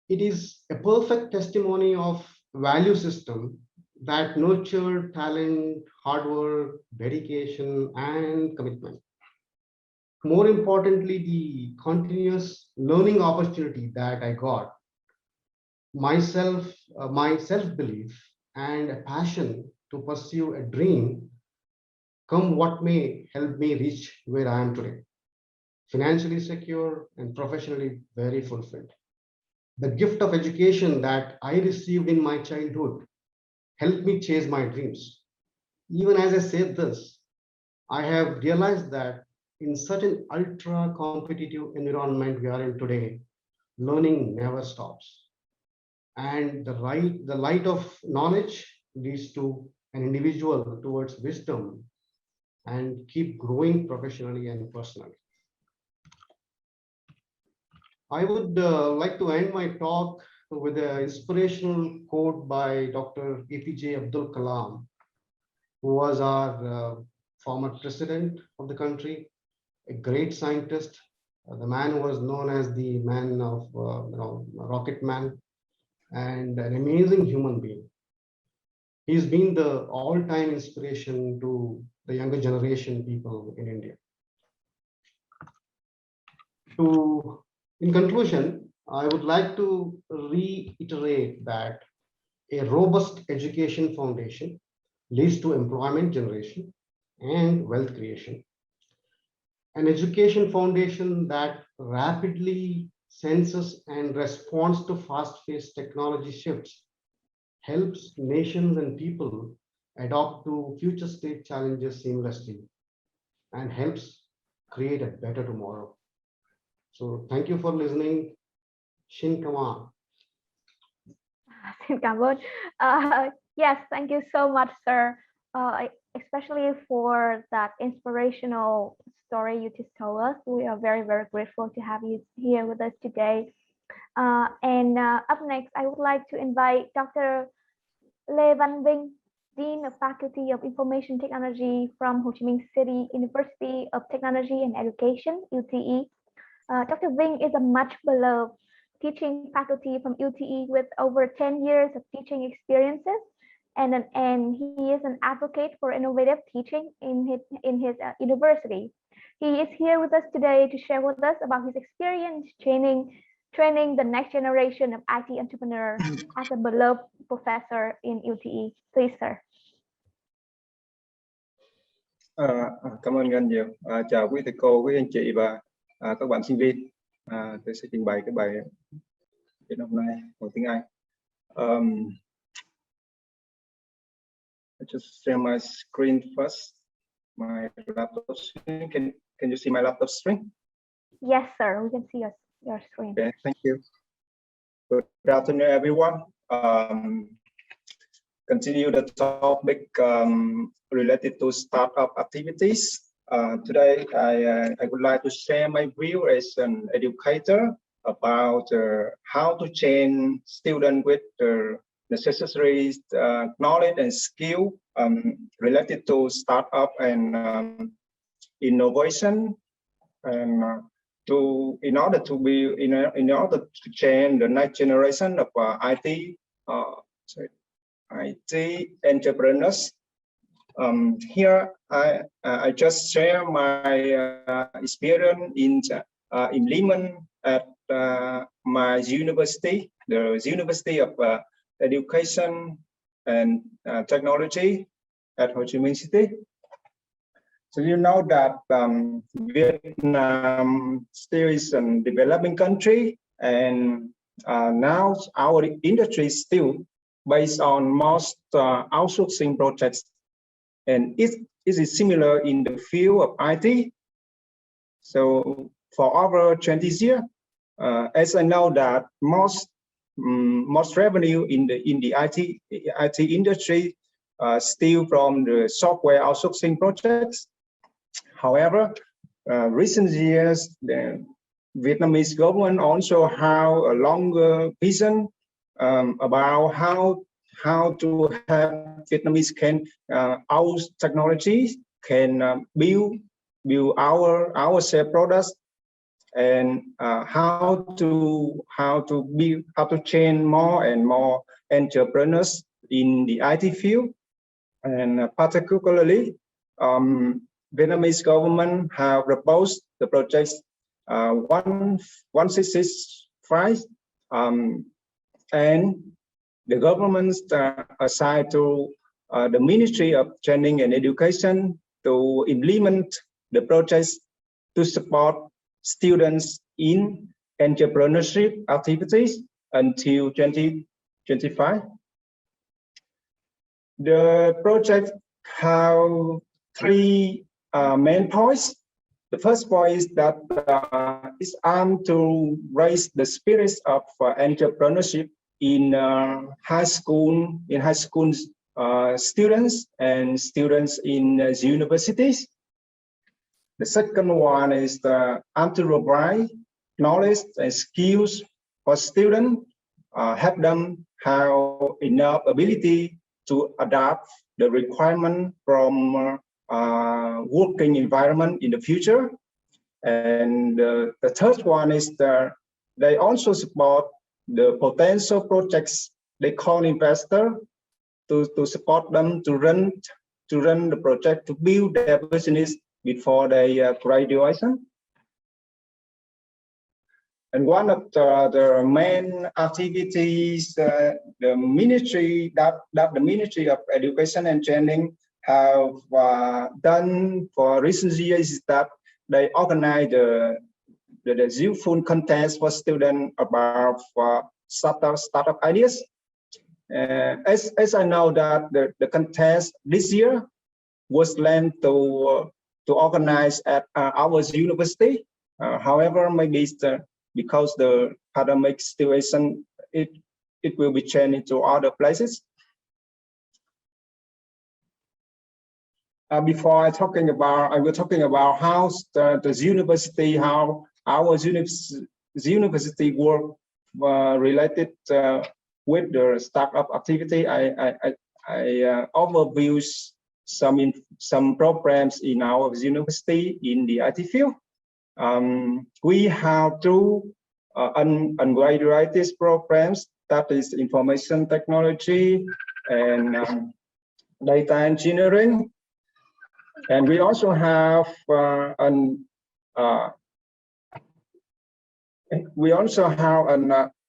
It is a perfect testimony of value system that nurtured talent, hard work, dedication, and commitment. More importantly, the continuous learning opportunity that I got, my self-belief, and a passion to pursue a dream, come what may, help me reach where I am today, financially secure and professionally very fulfilled. The gift of education that I received in my childhood helped me chase my dreams. Even as I said this, I have realized that in such an ultra competitive environment we are in today, learning never stops. And the light of knowledge leads to an individual towards wisdom and keep growing professionally and personally. I would like to end my talk with an inspirational quote by Dr. APJ Abdul Kalam, who was our former president of the country, a great scientist, the man who was known as the man of rocket man, and an amazing human being. He's been the all-time inspiration to the younger generation people in India. In conclusion, I would like to reiterate that a robust education foundation leads to employment generation and wealth creation. An education foundation that rapidly senses and responds to fast-paced technology shifts helps nations and people adapt to future state challenges seamlessly and helps create a better tomorrow. So thank you for listening. Shin Kama. Xin cảm ơn. Yes, thank you so much, sir. Especially for that inspirational story you just told us. We are very, very grateful to have you here with us today. And up next, I would like to invite Dr. Lê Văn Vinh, Dean of Faculty of Information Technology from Ho Chi Minh City University of Technology and Education, UTE. Dr. Vinh is a much beloved teaching faculty from UTE with over 10 years of teaching experiences. and he is an advocate for innovative teaching in his university. He is here with us today to share with us about his experience training the next generation of IT entrepreneurs as a beloved professor in UTE. Please, sir. Cảm ơn anh nhiều. Chào quý thầy cô, quý anh chị và các bạn sinh viên. Tôi sẽ trình bày cái bài diễn hôm nay bằng tiếng Anh. I just share my screen first. My laptop screen. Can you see my laptop screen? Yes, sir. We can see your screen. Okay, thank you. Good afternoon, everyone. Continue the topic related to startup activities. Today, I would like to share my view as an educator about how to train students with the necessary knowledge and skill related to startup and innovation, and in order to train the next generation of IT entrepreneurs. Here I just share my experience in implement at my university, the University of Education and Technology at Ho Chi Minh City. So you know that Vietnam still is a developing country, and now our industry is still based on most outsourcing projects, and it is similar in the field of IT. So for over 20 years, as I know that most revenue in the IT industry still from the software outsourcing projects. However, recent years, the Vietnamese government also have a longer vision about how to have Vietnamese our technologies can build our self products, and how to train more and more entrepreneurs in the IT field, and particularly Vietnamese government have proposed the projects 1665, and the government assigned to the Ministry of Training and Education to implement the projects to support students in entrepreneurship activities until 2025. The project have three main points. The first point is that it's aimed to raise the spirits of entrepreneurship in high school students and students in universities. The second one is the to provide knowledge and skills for students, help them have enough ability to adapt the requirement from working environment in the future. And the third one is that they also support the potential projects they call investor to support them to run the project, to build their business before they graduation. And one of the main activities the Ministry of Education and Training have done for recent years is that they organize the youthful contest for students about startup ideas. As I know that the contest this year was planned to organize at our university. However, maybe because the pandemic situation, it will be changed to other places. Before I will talking about how the university, how our university work related with the startup activity. I overview some programs in our university in the IT field. We have two undergraduate programs, that is information technology and data engineering. And we also have a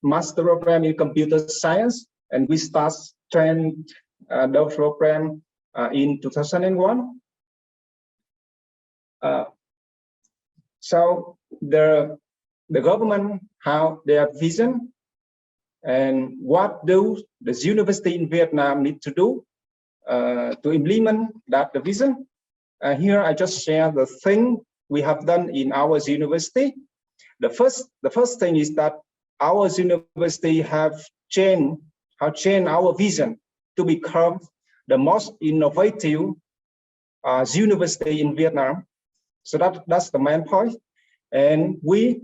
master program in computer science, and we start train the program in 2001. So the government have their vision, and what do the university in Vietnam need to do to implement that the vision. Here I just share the thing we have done in our university. The first thing is that our university have changed our vision to become the most innovative university in Vietnam. So that's the main point. And we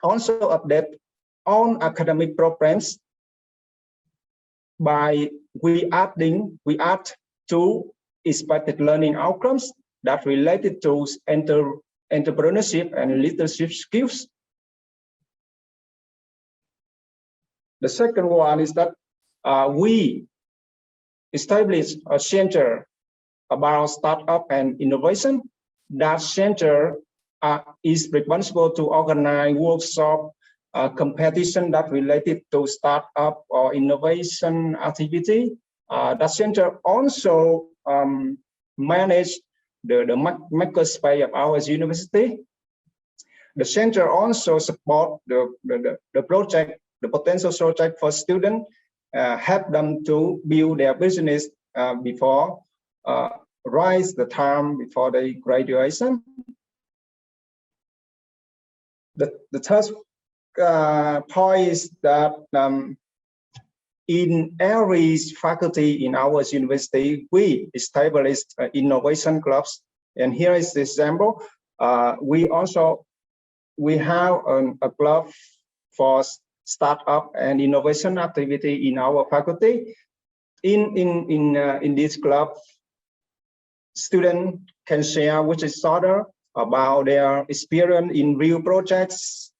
also update on academic programs by we add to expected learning outcomes that related to entrepreneurship and leadership skills. The second one is that we established a center about startup and innovation. That center is responsible to organize workshop competition that related to startup or innovation activity. That center also manage the makerspace of our university. The center also support the project, the potential project for students, help them to build their business before rise the time before they graduation. The third point is that in every faculty in our university, we established innovation clubs. And here is the example. We have a club for startup and innovation activity in our faculty. In this club, students can share with each other about their experience in real projects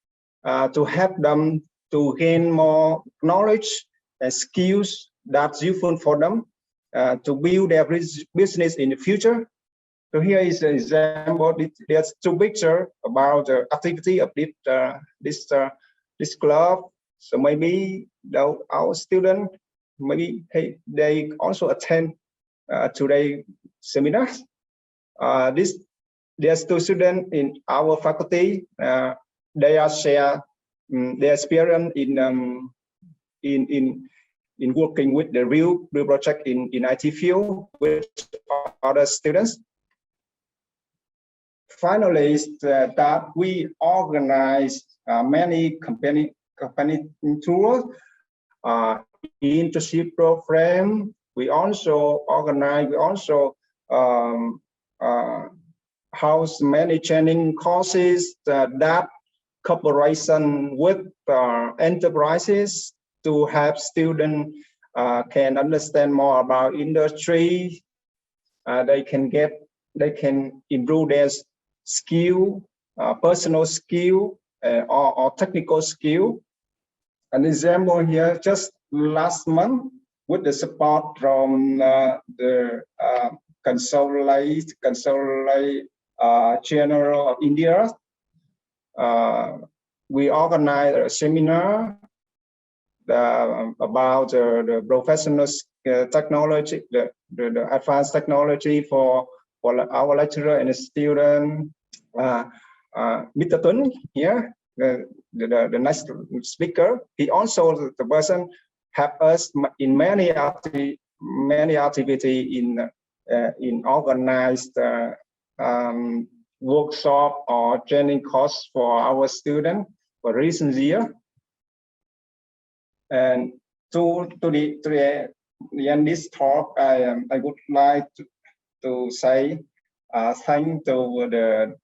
to help them to gain more knowledge and skills that's useful for them to build their business in the future. So here is an example. There's two pictures about the activity of this club. So maybe our students, maybe they also attend today's seminars. There's two students in our faculty. They are share their experience in working with the real project in IT field with other students. Finally, is that we organize many company tours, internship program. We also organize. We also house many training courses that cooperation with enterprises to help students can understand more about industry. They can improve their skill, personal skill or technical skill. An example here, just last month, with the support from the Consulate General of India, we organized a seminar about the professional technology, the advanced technology for our lecturer and student. Mr. Tuấn here, the next speaker, he also the person help us in many activity in organized workshop or training course for our student for recent year. And to the end this talk, I would like to say thank to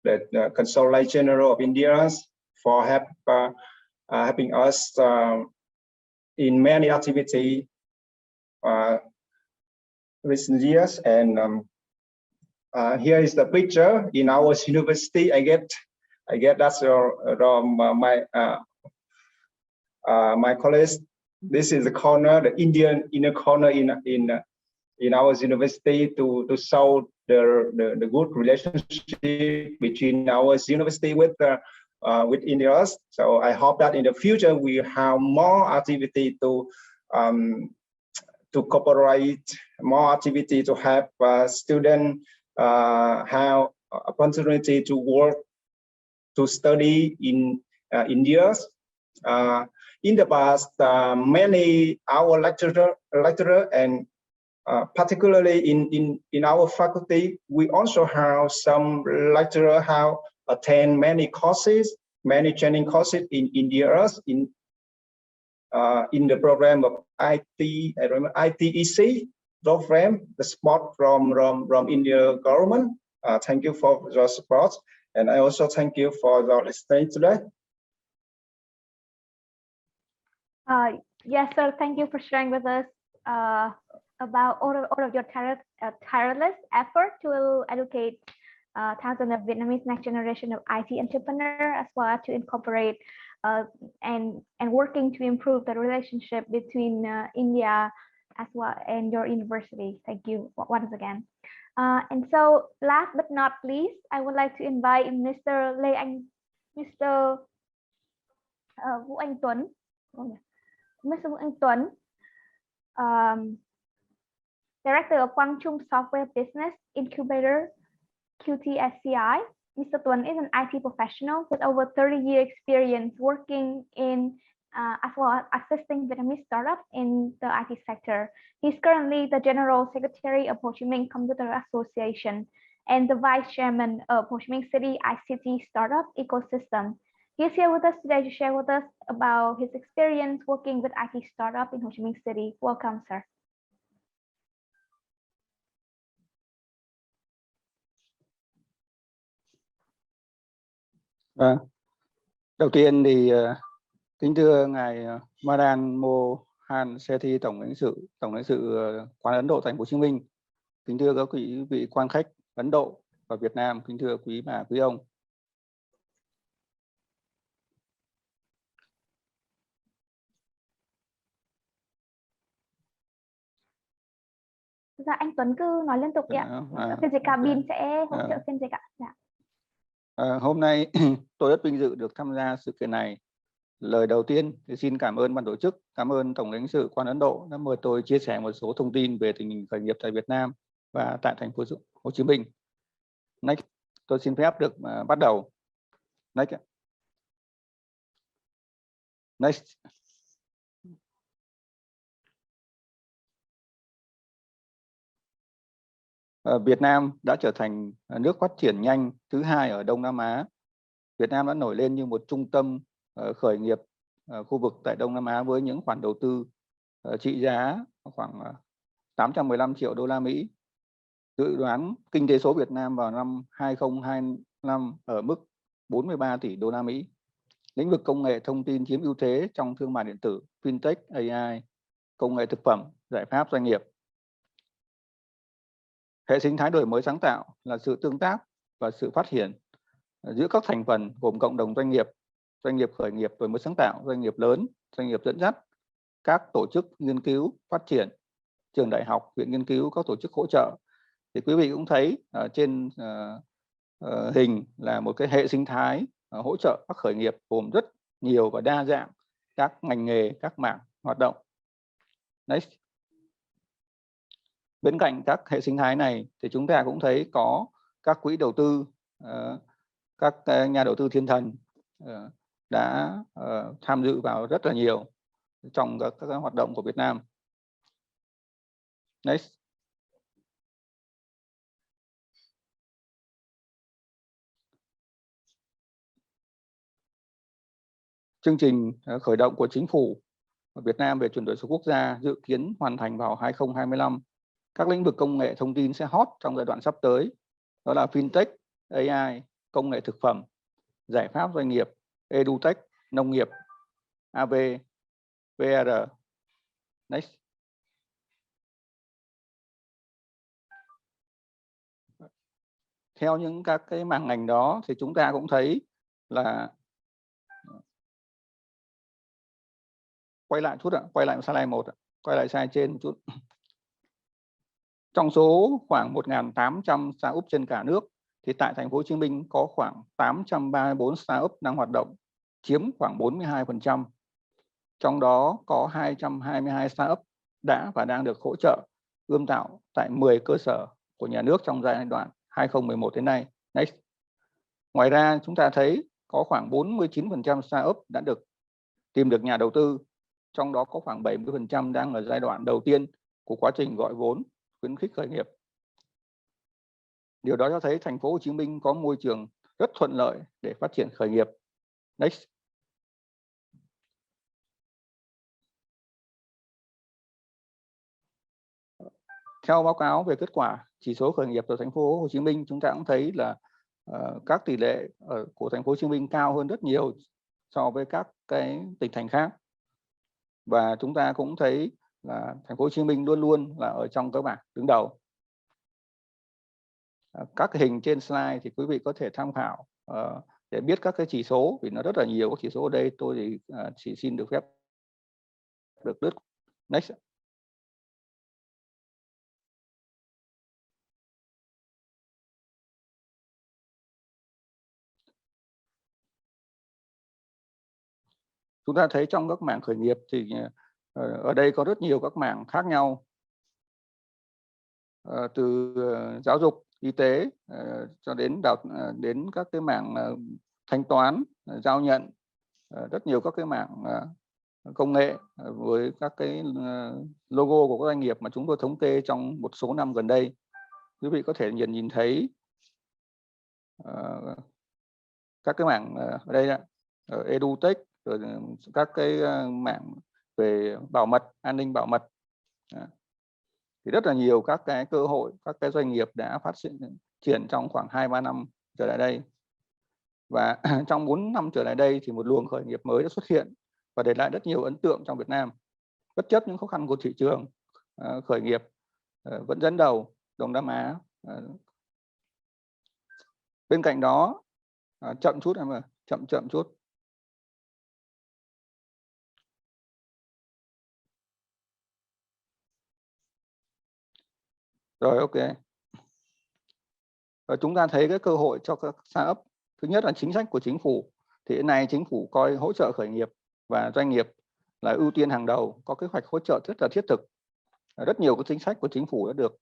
the Consulate General of India for helping us in many activities recent years. And here is the picture in our university. I get that's from my colleagues this is the corner, the Indian inner corner in our university to show the good relationship between our university with India. So I hope that in the future we have more activity to cooperate, more activity to have students have opportunity to work, to study in India. In the past, many our lecturer and particularly in our faculty, we also have some lecturer have attend many courses, many training courses in India in the program of IT, I remember ITEC program, the support from India government. Thank you for your support, and I also thank you for your listening today. Yes, sir. Thank you for sharing with us about all of your tireless effort to educate thousands of Vietnamese next generation of IT entrepreneur, as well as to incorporate and working to improve the relationship between India as well and your university. Thank you once again. And so, last but not least, I would like to invite Mr. Mr. Vũ Anh Tuấn. Mr. Vũ Anh Tuấn, Director of Quang Trung Software Business Incubator, QTSCI. Mr. Tuấn is an IT professional with over 30-year experience working in as well as assisting Vietnamese startups in the IT sector. He's currently the General Secretary of Ho Chi Minh Computer Association and the Vice Chairman of Ho Chi Minh City ICT Startup Ecosystem. He's here with us today to share with us about his experience working with IT startup in Ho Chi Minh City. Welcome, sir. Đầu tiên thì kính thưa ngài Madan Mohan Sethi, Tổng lãnh sự quán Ấn Độ tại Hồ Chí Minh, kính thưa các quý vị quan khách Ấn Độ và Việt Nam, kính thưa quý bà quý ông. Dạ, anh Tuấn cứ nói liên tục đi ạ. Phiên dịch cabin sẽ hỗ trợ phiên dịch ạ. Dạ. Hôm nay tôi rất vinh dự được tham gia sự kiện này. Lời đầu tiên thì xin cảm ơn ban tổ chức, cảm ơn Tổng lãnh sự quán Ấn Độ đã mời tôi chia sẻ một số thông tin về tình hình khởi nghiệp tại Việt Nam và tại thành phố Hồ Chí Minh. Next, tôi xin phép được bắt đầu. Next. Việt Nam đã trở thành nước phát triển nhanh thứ hai ở Đông Nam Á. Việt Nam đã nổi lên như một trung tâm khởi nghiệp khu vực tại Đông Nam Á với những khoản đầu tư trị giá khoảng 815 triệu đô la Mỹ. Dự đoán kinh tế số Việt Nam vào năm 2025 ở mức 43 tỷ đô la Mỹ. Lĩnh vực công nghệ thông tin chiếm ưu thế trong thương mại điện tử, fintech, AI, công nghệ thực phẩm, giải pháp doanh nghiệp. Hệ sinh thái đổi mới sáng tạo là sự tương tác và sự phát triển giữa các thành phần gồm cộng đồng doanh nghiệp khởi nghiệp đổi mới sáng tạo, doanh nghiệp lớn, doanh nghiệp dẫn dắt, các tổ chức nghiên cứu phát triển, trường đại học, viện nghiên cứu, các tổ chức hỗ trợ. Thì quý vị cũng thấy ở trên hình là một cái hệ sinh thái hỗ trợ các khởi nghiệp gồm rất nhiều và đa dạng các ngành nghề, các mảng hoạt động. Next. Bên cạnh các hệ sinh thái này thì chúng ta cũng thấy có các quỹ đầu tư, các nhà đầu tư thiên thần đã tham dự vào rất là nhiều trong các hoạt động của Việt Nam. Next. Chương trình khởi động của chính phủ Việt Nam về chuyển đổi số quốc gia dự kiến hoàn thành vào 2025. Các lĩnh vực công nghệ thông tin sẽ hot trong giai đoạn sắp tới. Đó là fintech, AI, công nghệ thực phẩm, giải pháp doanh nghiệp, edutech, nông nghiệp, AV, VR. Next. Theo những các cái mảng ngành đó thì chúng ta cũng thấy là quay lại chút ạ, quay lại slide 1 ạ, quay lại slide trên một chút. Trong số khoảng 1.800 startup trên cả nước thì tại thành phố Hồ Chí Minh có khoảng 834 startup đang hoạt động, chiếm khoảng 42%. Trong đó có 222 startup đã và đang được hỗ trợ ươm tạo tại 10 cơ sở của nhà nước trong giai đoạn 2011 đến nay. Next. Ngoài ra chúng ta thấy có khoảng 49% startup đã tìm được nhà đầu tư, trong đó có khoảng 70% đang ở giai đoạn đầu tiên của quá trình gọi vốn, khuyến khích khởi nghiệp. Điều đó cho thấy thành phố Hồ Chí Minh có môi trường rất thuận lợi để phát triển khởi nghiệp. Next. Theo báo cáo về kết quả chỉ số khởi nghiệp của thành phố Hồ Chí Minh, chúng ta cũng thấy là các tỷ lệ của thành phố Hồ Chí Minh cao hơn rất nhiều so với các cái tỉnh thành khác. Và chúng ta cũng thấy là thành phố Hồ Chí Minh luôn luôn là ở trong các bảng đứng đầu. Các hình trên slide thì quý vị có thể tham khảo để biết các cái chỉ số, vì nó rất là nhiều các chỉ số ở đây. Tôi thì chỉ xin được phép được lướt. Next. Chúng ta thấy trong các mảng khởi nghiệp thì ở đây có rất nhiều các mảng khác nhau, từ giáo dục, y tế cho đến đến các cái mảng thanh toán, giao nhận, rất nhiều các cái mảng công nghệ với các cái logo của các doanh nghiệp mà chúng tôi thống kê trong một số năm gần đây. Quý vị có thể nhìn thấy các cái mảng ở đây edutech, rồi các cái mảng về bảo mật, an ninh bảo mật. Thì rất là nhiều các cái cơ hội, các cái doanh nghiệp đã phát triển trong khoảng 2-3 năm trở lại đây. Và trong 4 năm trở lại đây thì một luồng khởi nghiệp mới đã xuất hiện và để lại rất nhiều ấn tượng trong Việt Nam. Bất chấp những khó khăn của thị trường, khởi nghiệp vẫn dẫn đầu Đông Nam Á. Bên cạnh đó, chậm chút em ơi, chậm chút. Rồi, ok. Và chúng ta thấy cái cơ hội cho các startup. Thứ nhất là chính sách của chính phủ. Thì hiện nay chính phủ coi hỗ trợ khởi nghiệp và doanh nghiệp là ưu tiên hàng đầu, có kế hoạch hỗ trợ rất là thiết thực. Rất nhiều các chính sách của chính phủ đã được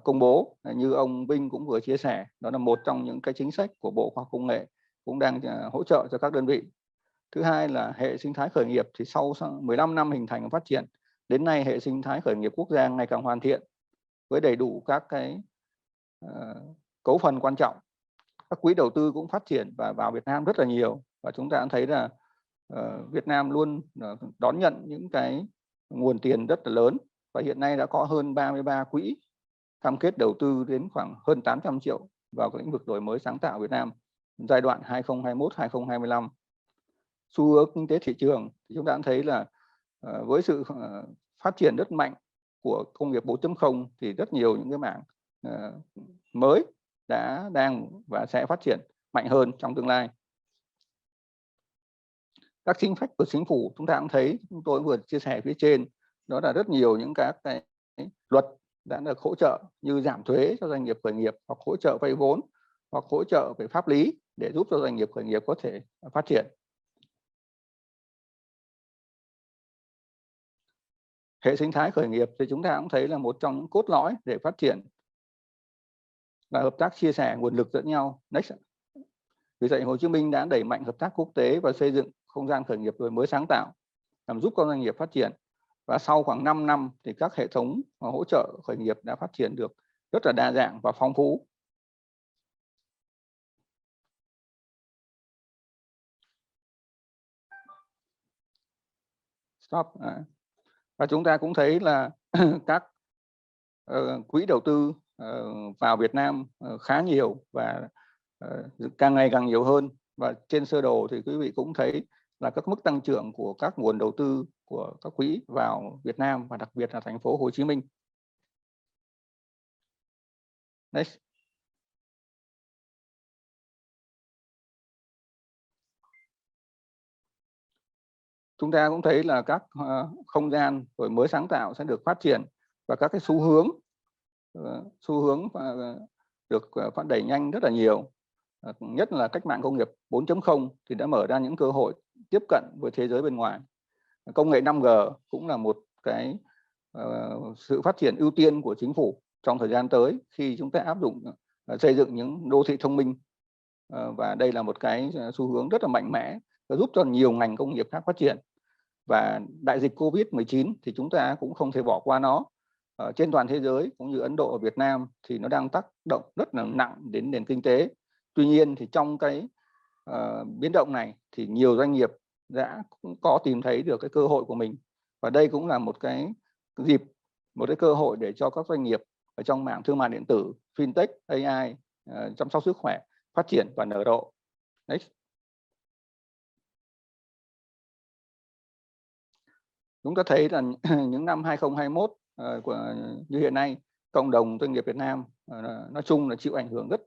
công bố, như ông Vinh cũng vừa chia sẻ, đó là một trong những cái chính sách của Bộ Khoa học Công nghệ cũng đang hỗ trợ cho các đơn vị. Thứ hai là hệ sinh thái khởi nghiệp, thì sau 15 năm hình thành và phát triển, đến nay hệ sinh thái khởi nghiệp quốc gia ngày càng hoàn thiện với đầy đủ các cái cấu phần quan trọng. Các quỹ đầu tư cũng phát triển và vào Việt Nam rất là nhiều, và chúng ta cũng thấy là Việt Nam luôn đón nhận những cái nguồn tiền rất là lớn, và hiện nay đã có hơn 33 quỹ cam kết đầu tư đến khoảng hơn 800 triệu vào lĩnh vực đổi mới sáng tạo Việt Nam giai đoạn 2021-2025. Xu hướng kinh tế thị trường thì chúng ta cũng thấy là với sự phát triển rất mạnh của công nghiệp 4.0 thì rất nhiều những cái mảng mới đang và sẽ phát triển mạnh hơn trong tương lai. Các chính sách của chính phủ chúng ta cũng thấy, chúng tôi vừa chia sẻ phía trên, đó là rất nhiều những các cái luật đã được hỗ trợ, như giảm thuế cho doanh nghiệp khởi nghiệp, hoặc hỗ trợ vay vốn, hoặc hỗ trợ về pháp lý để giúp cho doanh nghiệp khởi nghiệp có thể phát triển. Hệ sinh thái khởi nghiệp thì chúng ta cũng thấy là một trong những cốt lõi để phát triển là hợp tác chia sẻ nguồn lực lẫn nhau. Next. Vì vậy Hồ Chí Minh đã đẩy mạnh hợp tác quốc tế và xây dựng không gian khởi nghiệp đổi mới sáng tạo, làm giúp các doanh nghiệp phát triển. Và sau khoảng 5 năm thì các hệ thống hỗ trợ khởi nghiệp đã phát triển được rất là đa dạng và phong phú. Stop. Và chúng ta cũng thấy là các quỹ đầu tư vào Việt Nam khá nhiều và càng ngày càng nhiều hơn. Và trên sơ đồ thì quý vị cũng thấy là các mức tăng trưởng của các nguồn đầu tư của các quỹ vào Việt Nam và đặc biệt là thành phố Hồ Chí Minh. Next. chúng ta cũng thấy là các không gian đổi mới sáng tạo sẽ được phát triển, và các cái xu hướng được phát đẩy nhanh rất là nhiều, nhất là cách mạng công nghiệp 4.0 thì đã mở ra những cơ hội tiếp cận với thế giới bên ngoài. Công nghệ 5G cũng là một cái sự phát triển ưu tiên của chính phủ trong thời gian tới khi chúng ta áp dụng xây dựng những đô thị thông minh, và đây là một cái xu hướng rất là mạnh mẽ và giúp cho nhiều ngành công nghiệp khác phát triển. Và đại dịch Covid-19 thì chúng ta cũng không thể bỏ qua nó. Trên toàn thế giới cũng như Ấn Độ và Việt Nam thì nó đang tác động rất là nặng đến nền kinh tế. Tuy nhiên thì trong cái biến động này thì nhiều doanh nghiệp đã cũng có tìm thấy được cái cơ hội của mình, và đây cũng là một cái dịp, một cái cơ hội để cho các doanh nghiệp ở trong mảng thương mại điện tử, fintech, AI, chăm sóc sức khỏe phát triển và nở rộ. Next. Chúng ta thấy là những năm 2021 như hiện nay, cộng đồng doanh nghiệp Việt Nam nói chung là chịu ảnh hưởng rất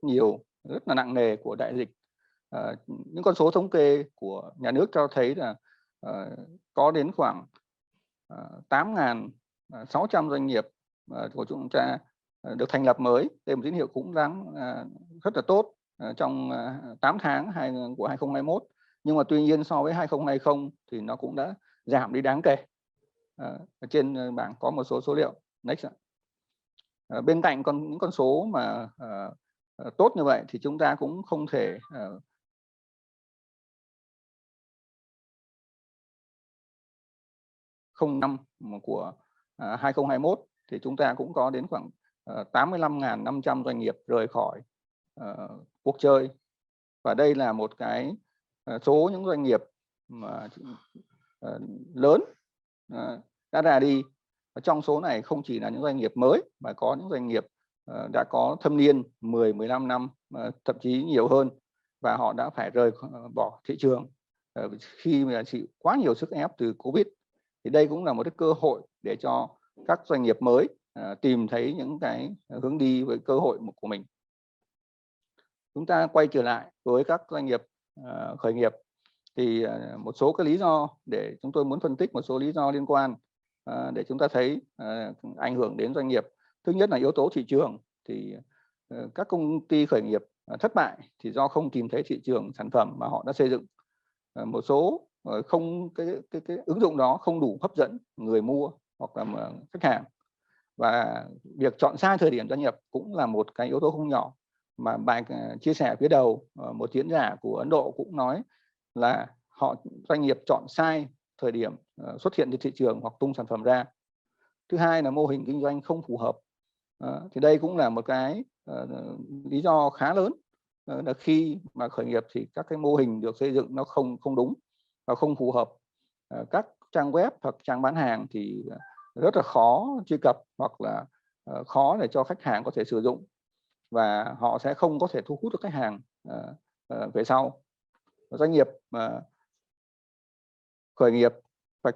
là nặng nề của đại dịch. Những con số thống kê của nhà nước cho thấy là có đến khoảng 8.600 doanh nghiệp của chúng ta được thành lập mới. Đây là một tín hiệu cũng đáng rất là tốt trong 8 tháng của 2021. Nhưng mà tuy nhiên so với 2020 thì nó cũng đã giảm đi đáng kể. Ở trên bảng có một số số liệu. Next. Bên cạnh những con số mà tốt như vậy thì chúng ta cũng không thể năm của 2021 thì chúng ta cũng có đến khoảng 85.500 doanh nghiệp rời khỏi cuộc chơi, và đây là một cái số những doanh nghiệp mà lớn đã ra đi. Trong số này không chỉ là những doanh nghiệp mới mà có những doanh nghiệp đã có thâm niên 10-15 năm, thậm chí nhiều hơn, và họ đã phải rời bỏ thị trường khi mà chịu quá nhiều sức ép từ Covid. Thì đây cũng là một cái cơ hội để cho các doanh nghiệp mới tìm thấy những cái hướng đi với cơ hội của mình. Chúng ta quay trở lại với các doanh nghiệp khởi nghiệp thì một số cái lý do để chúng tôi muốn phân tích một số lý do liên quan để chúng ta thấy ảnh hưởng đến doanh nghiệp. Thứ nhất là yếu tố thị trường. Thì các công ty khởi nghiệp thất bại thì do không tìm thấy thị trường sản phẩm mà họ đã xây dựng. Một số không cái ứng dụng đó không đủ hấp dẫn người mua hoặc là khách hàng, và việc chọn sai thời điểm gia nhập cũng là một cái yếu tố không nhỏ. Mà bài chia sẻ phía đầu, một diễn giả của Ấn Độ cũng nói là doanh nghiệp chọn sai thời điểm xuất hiện trên thị trường hoặc tung sản phẩm ra. Thứ hai là mô hình kinh doanh không phù hợp. Thì đây cũng là một cái lý do khá lớn, là khi mà khởi nghiệp thì các cái mô hình được xây dựng nó không đúng và không phù hợp. Các trang web hoặc trang bán hàng thì rất là khó truy cập hoặc là khó để cho khách hàng có thể sử dụng, và họ sẽ không có thể thu hút được khách hàng về sau. Doanh nghiệp khởi nghiệp phải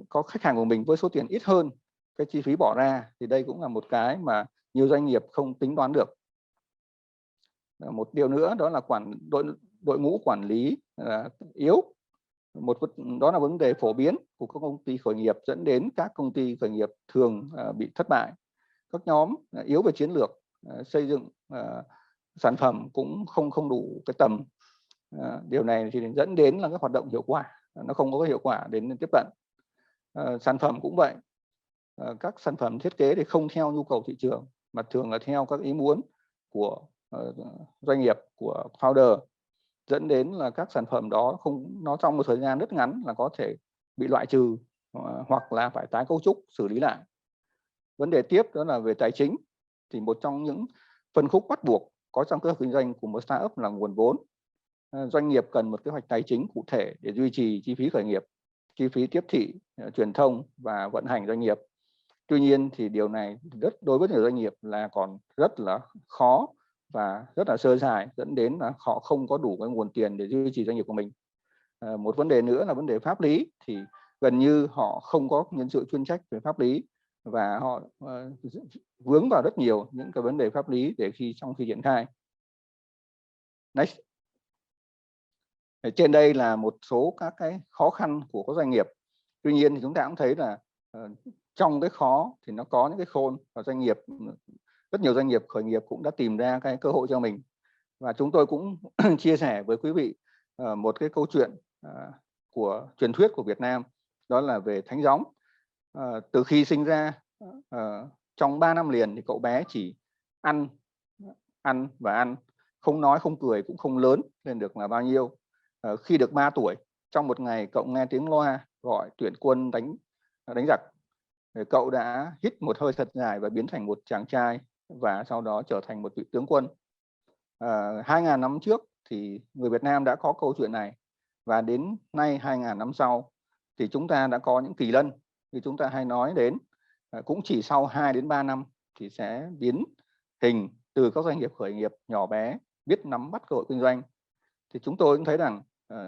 có khách hàng của mình với số tiền ít hơn cái chi phí bỏ ra, thì đây cũng là một cái mà nhiều doanh nghiệp không tính toán được. Một điều nữa đó là đội ngũ quản lý yếu. Đó là vấn đề phổ biến của các công ty khởi nghiệp dẫn đến các công ty khởi nghiệp thường bị thất bại. Các nhóm yếu về chiến lược, xây dựng sản phẩm cũng không đủ cái tầm. Điều này thì dẫn đến là các hoạt động hiệu quả nó không có hiệu quả đến tiếp cận. Sản phẩm cũng vậy, các sản phẩm thiết kế thì không theo nhu cầu thị trường mà thường là theo các ý muốn của doanh nghiệp, của founder, dẫn đến là các sản phẩm đó nó trong một thời gian rất ngắn là có thể bị loại trừ hoặc là phải tái cấu trúc, xử lý lại. Vấn đề tiếp đó là về tài chính. Thì một trong những phân khúc bắt buộc có trong kế hoạch kinh doanh của một startup là nguồn vốn. Doanh nghiệp cần một kế hoạch tài chính cụ thể để duy trì chi phí khởi nghiệp, chi phí tiếp thị, truyền thông và vận hành doanh nghiệp. Tuy nhiên thì điều này đối với nhiều doanh nghiệp là còn rất là khó và rất là sơ sài, dẫn đến là họ không có đủ cái nguồn tiền để duy trì doanh nghiệp của mình. Một vấn đề nữa là vấn đề pháp lý, thì gần như họ không có nhân sự chuyên trách về pháp lý và họ vướng vào rất nhiều những cái vấn đề pháp lý để trong khi triển khai. Next. Trên đây là một số các cái khó khăn của các doanh nghiệp. Tuy nhiên thì chúng ta cũng thấy là trong cái khó thì nó có những cái khôn, và doanh nghiệp, rất nhiều doanh nghiệp khởi nghiệp cũng đã tìm ra cái cơ hội cho mình. Và chúng tôi cũng chia sẻ với quý vị một cái câu chuyện của truyền thuyết của Việt Nam, đó là về thánh gióng. Từ khi sinh ra, trong 3 năm liền thì cậu bé chỉ ăn và ăn, không nói không cười cũng không lớn lên được là bao nhiêu. Khi được 3 tuổi, trong một ngày cậu nghe tiếng loa gọi tuyển quân đánh giặc. Cậu đã hít một hơi thật dài và biến thành một chàng trai, và sau đó trở thành một vị tướng quân. 2.000 năm trước thì người Việt Nam đã có câu chuyện này, và đến nay 2.000 năm sau thì chúng ta đã có những kỳ lân như chúng ta hay nói đến, cũng chỉ sau 2 đến 3 năm thì sẽ biến hình từ các doanh nghiệp khởi nghiệp nhỏ bé biết nắm bắt cơ hội kinh doanh. Thì chúng tôi cũng thấy rằng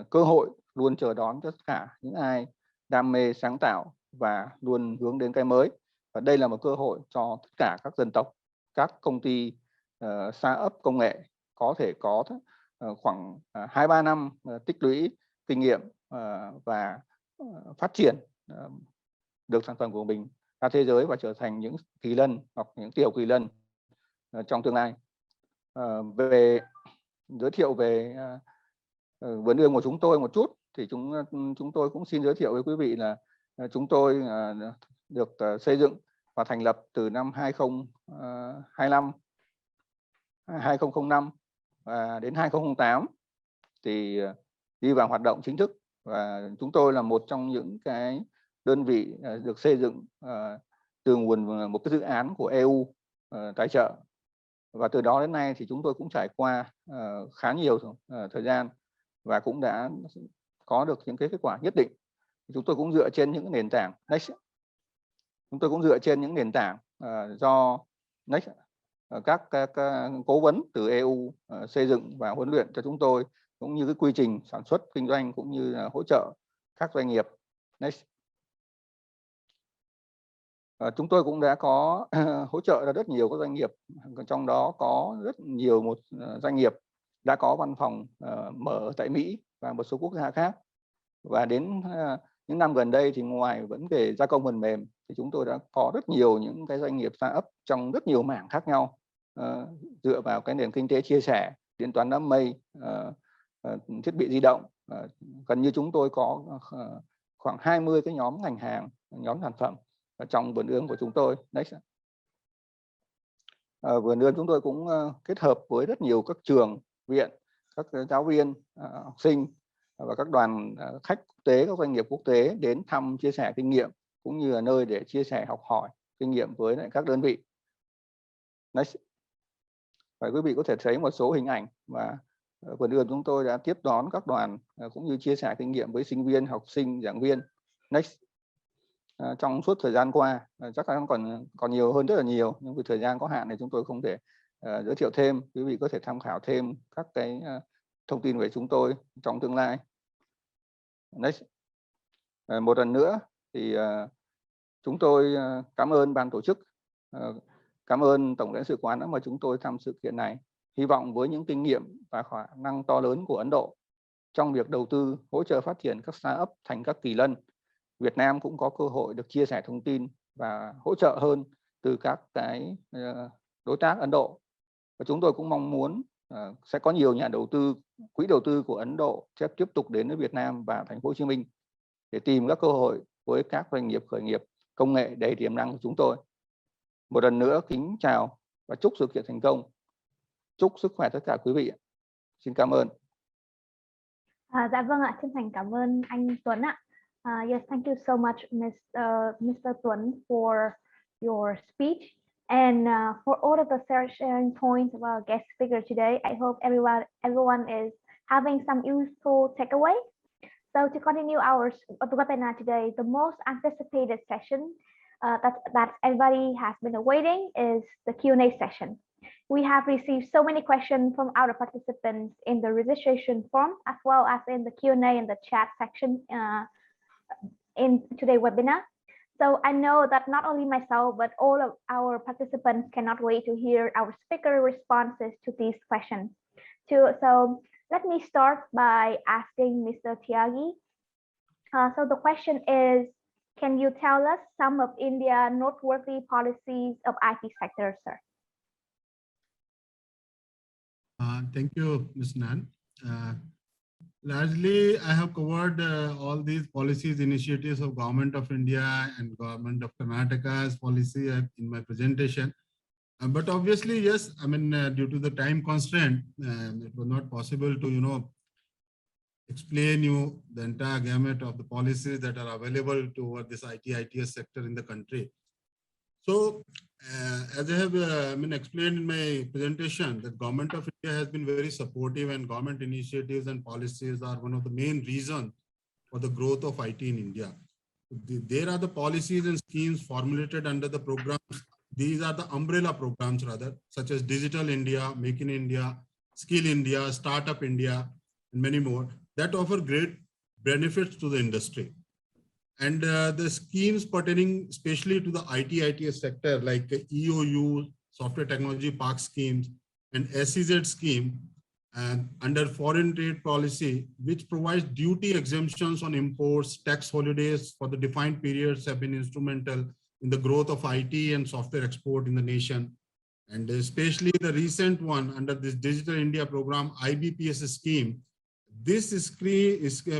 cơ hội luôn chờ đón tất cả những ai đam mê sáng tạo và luôn hướng đến cái mới. Và đây là một cơ hội cho tất cả các dân tộc, các công ty startup công nghệ có thể có khoảng 2-3 năm tích lũy kinh nghiệm và phát triển được sản phẩm của mình ra thế giới và trở thành những kỳ lân hoặc những tiểu kỳ lân trong tương lai. Về giới thiệu về vườn ươm của chúng tôi một chút thì chúng tôi cũng xin giới thiệu với quý vị là chúng tôi được xây dựng và thành lập từ năm 2005 và đến 2008 thì đi vào hoạt động chính thức. Và chúng tôi là một trong những cái đơn vị được xây dựng từ nguồn một cái dự án của EU tài trợ. Và từ đó đến nay thì chúng tôi cũng trải qua khá nhiều thời gian và cũng đã có được những cái kết quả nhất định. Chúng tôi cũng dựa trên những nền tảng Next. Chúng tôi cũng dựa trên những nền tảng do Next, các cố vấn từ EU xây dựng và huấn luyện cho chúng tôi, cũng như cái quy trình sản xuất kinh doanh cũng như là hỗ trợ các doanh nghiệp Next. Chúng tôi cũng đã có hỗ trợ ra rất nhiều các doanh nghiệp, trong đó có rất nhiều một doanh nghiệp đã có văn phòng mở tại Mỹ và một số quốc gia khác. Và đến những năm gần đây thì ngoài vấn đề gia công phần mềm thì chúng tôi đã có rất nhiều những cái doanh nghiệp startup trong rất nhiều mảng khác nhau, dựa vào cái nền kinh tế chia sẻ, điện toán đám mây, thiết bị di động. Gần như chúng tôi có khoảng 20 cái nhóm ngành hàng, nhóm sản phẩm ở trong vườn ươm của chúng tôi. Next. Vườn ươm chúng tôi cũng kết hợp với rất nhiều các trường, viện, các giáo viên, học sinh và các đoàn khách quốc tế, các doanh nghiệp quốc tế đến thăm, chia sẻ kinh nghiệm, cũng như là nơi để chia sẻ học hỏi kinh nghiệm với lại các đơn vị. Next. Và quý vị có thể thấy một số hình ảnh mà vườn ươm chúng tôi đã tiếp đón các đoàn cũng như chia sẻ kinh nghiệm với sinh viên, học sinh, giảng viên. Next. Trong suốt thời gian qua, chắc là còn nhiều hơn rất là nhiều, nhưng vì thời gian có hạn thì chúng tôi không thể giới thiệu thêm. Quý vị có thể tham khảo thêm các cái thông tin về chúng tôi trong tương lai. Next. Một lần nữa thì chúng tôi cảm ơn ban tổ chức, cảm ơn Tổng lãnh sự quán đã mời chúng tôi tham sự kiện này. Hy vọng với những kinh nghiệm và khả năng to lớn của Ấn Độ trong việc đầu tư hỗ trợ phát triển các startup thành các kỳ lân, Việt Nam cũng có cơ hội được chia sẻ thông tin và hỗ trợ hơn từ các cái đối tác Ấn Độ. Và chúng tôi cũng mong muốn sẽ có nhiều nhà đầu tư, quỹ đầu tư của Ấn Độ sẽ tiếp tục đến với Việt Nam và thành phố Hồ Chí Minh để tìm các cơ hội với các doanh nghiệp khởi nghiệp công nghệ đầy tiềm năng của chúng tôi. Một lần nữa kính chào và chúc sự kiện thành công. Chúc sức khỏe tất cả quý vị. Xin cảm ơn. Dạ vâng ạ, chân thành cảm ơn anh Tuấn ạ. Yes, thank you so much, Mr. Tuấn, for your speech and for all of the sharing points of our guest speaker today. I hope everyone is having some useful takeaway. So to continue our webinar today, the most anticipated session that everybody has been awaiting is the Q&A session. We have received so many questions from our participants in the registration form, as well as in the Q&A in the chat section in today's webinar. So I know that not only myself, but all of our participants cannot wait to hear our speaker responses to these questions. So Let me start by asking Mr. Tyagi. So the question is, can you tell us some of India's noteworthy policies of IT sector, sir? Thank you, Ms. Nan. Largely, I have covered all these policies, initiatives of Government of India and Government of Karnataka's policy in my presentation. But obviously, yes, I mean, due to the time constraint, it was not possible to, explain you the entire gamut of the policies that are available toward this ITS sector in the country. So, as I have explained in my presentation, the Government of India has been very supportive, and government initiatives and policies are one of the main reasons for the growth of IT in India. There are the policies and schemes formulated under the programs. These are the umbrella programs rather, such as Digital India, Make in India, Skill India, Startup India, and many more that offer great benefits to the industry. And the schemes pertaining especially to the ITS sector like EOU, Software Technology Park schemes, and SEZ scheme and under foreign trade policy, which provides duty exemptions on imports, tax holidays for the defined periods have been instrumental in the growth of IT and software export in the nation. And especially the recent one under this Digital India program, IBPS scheme. This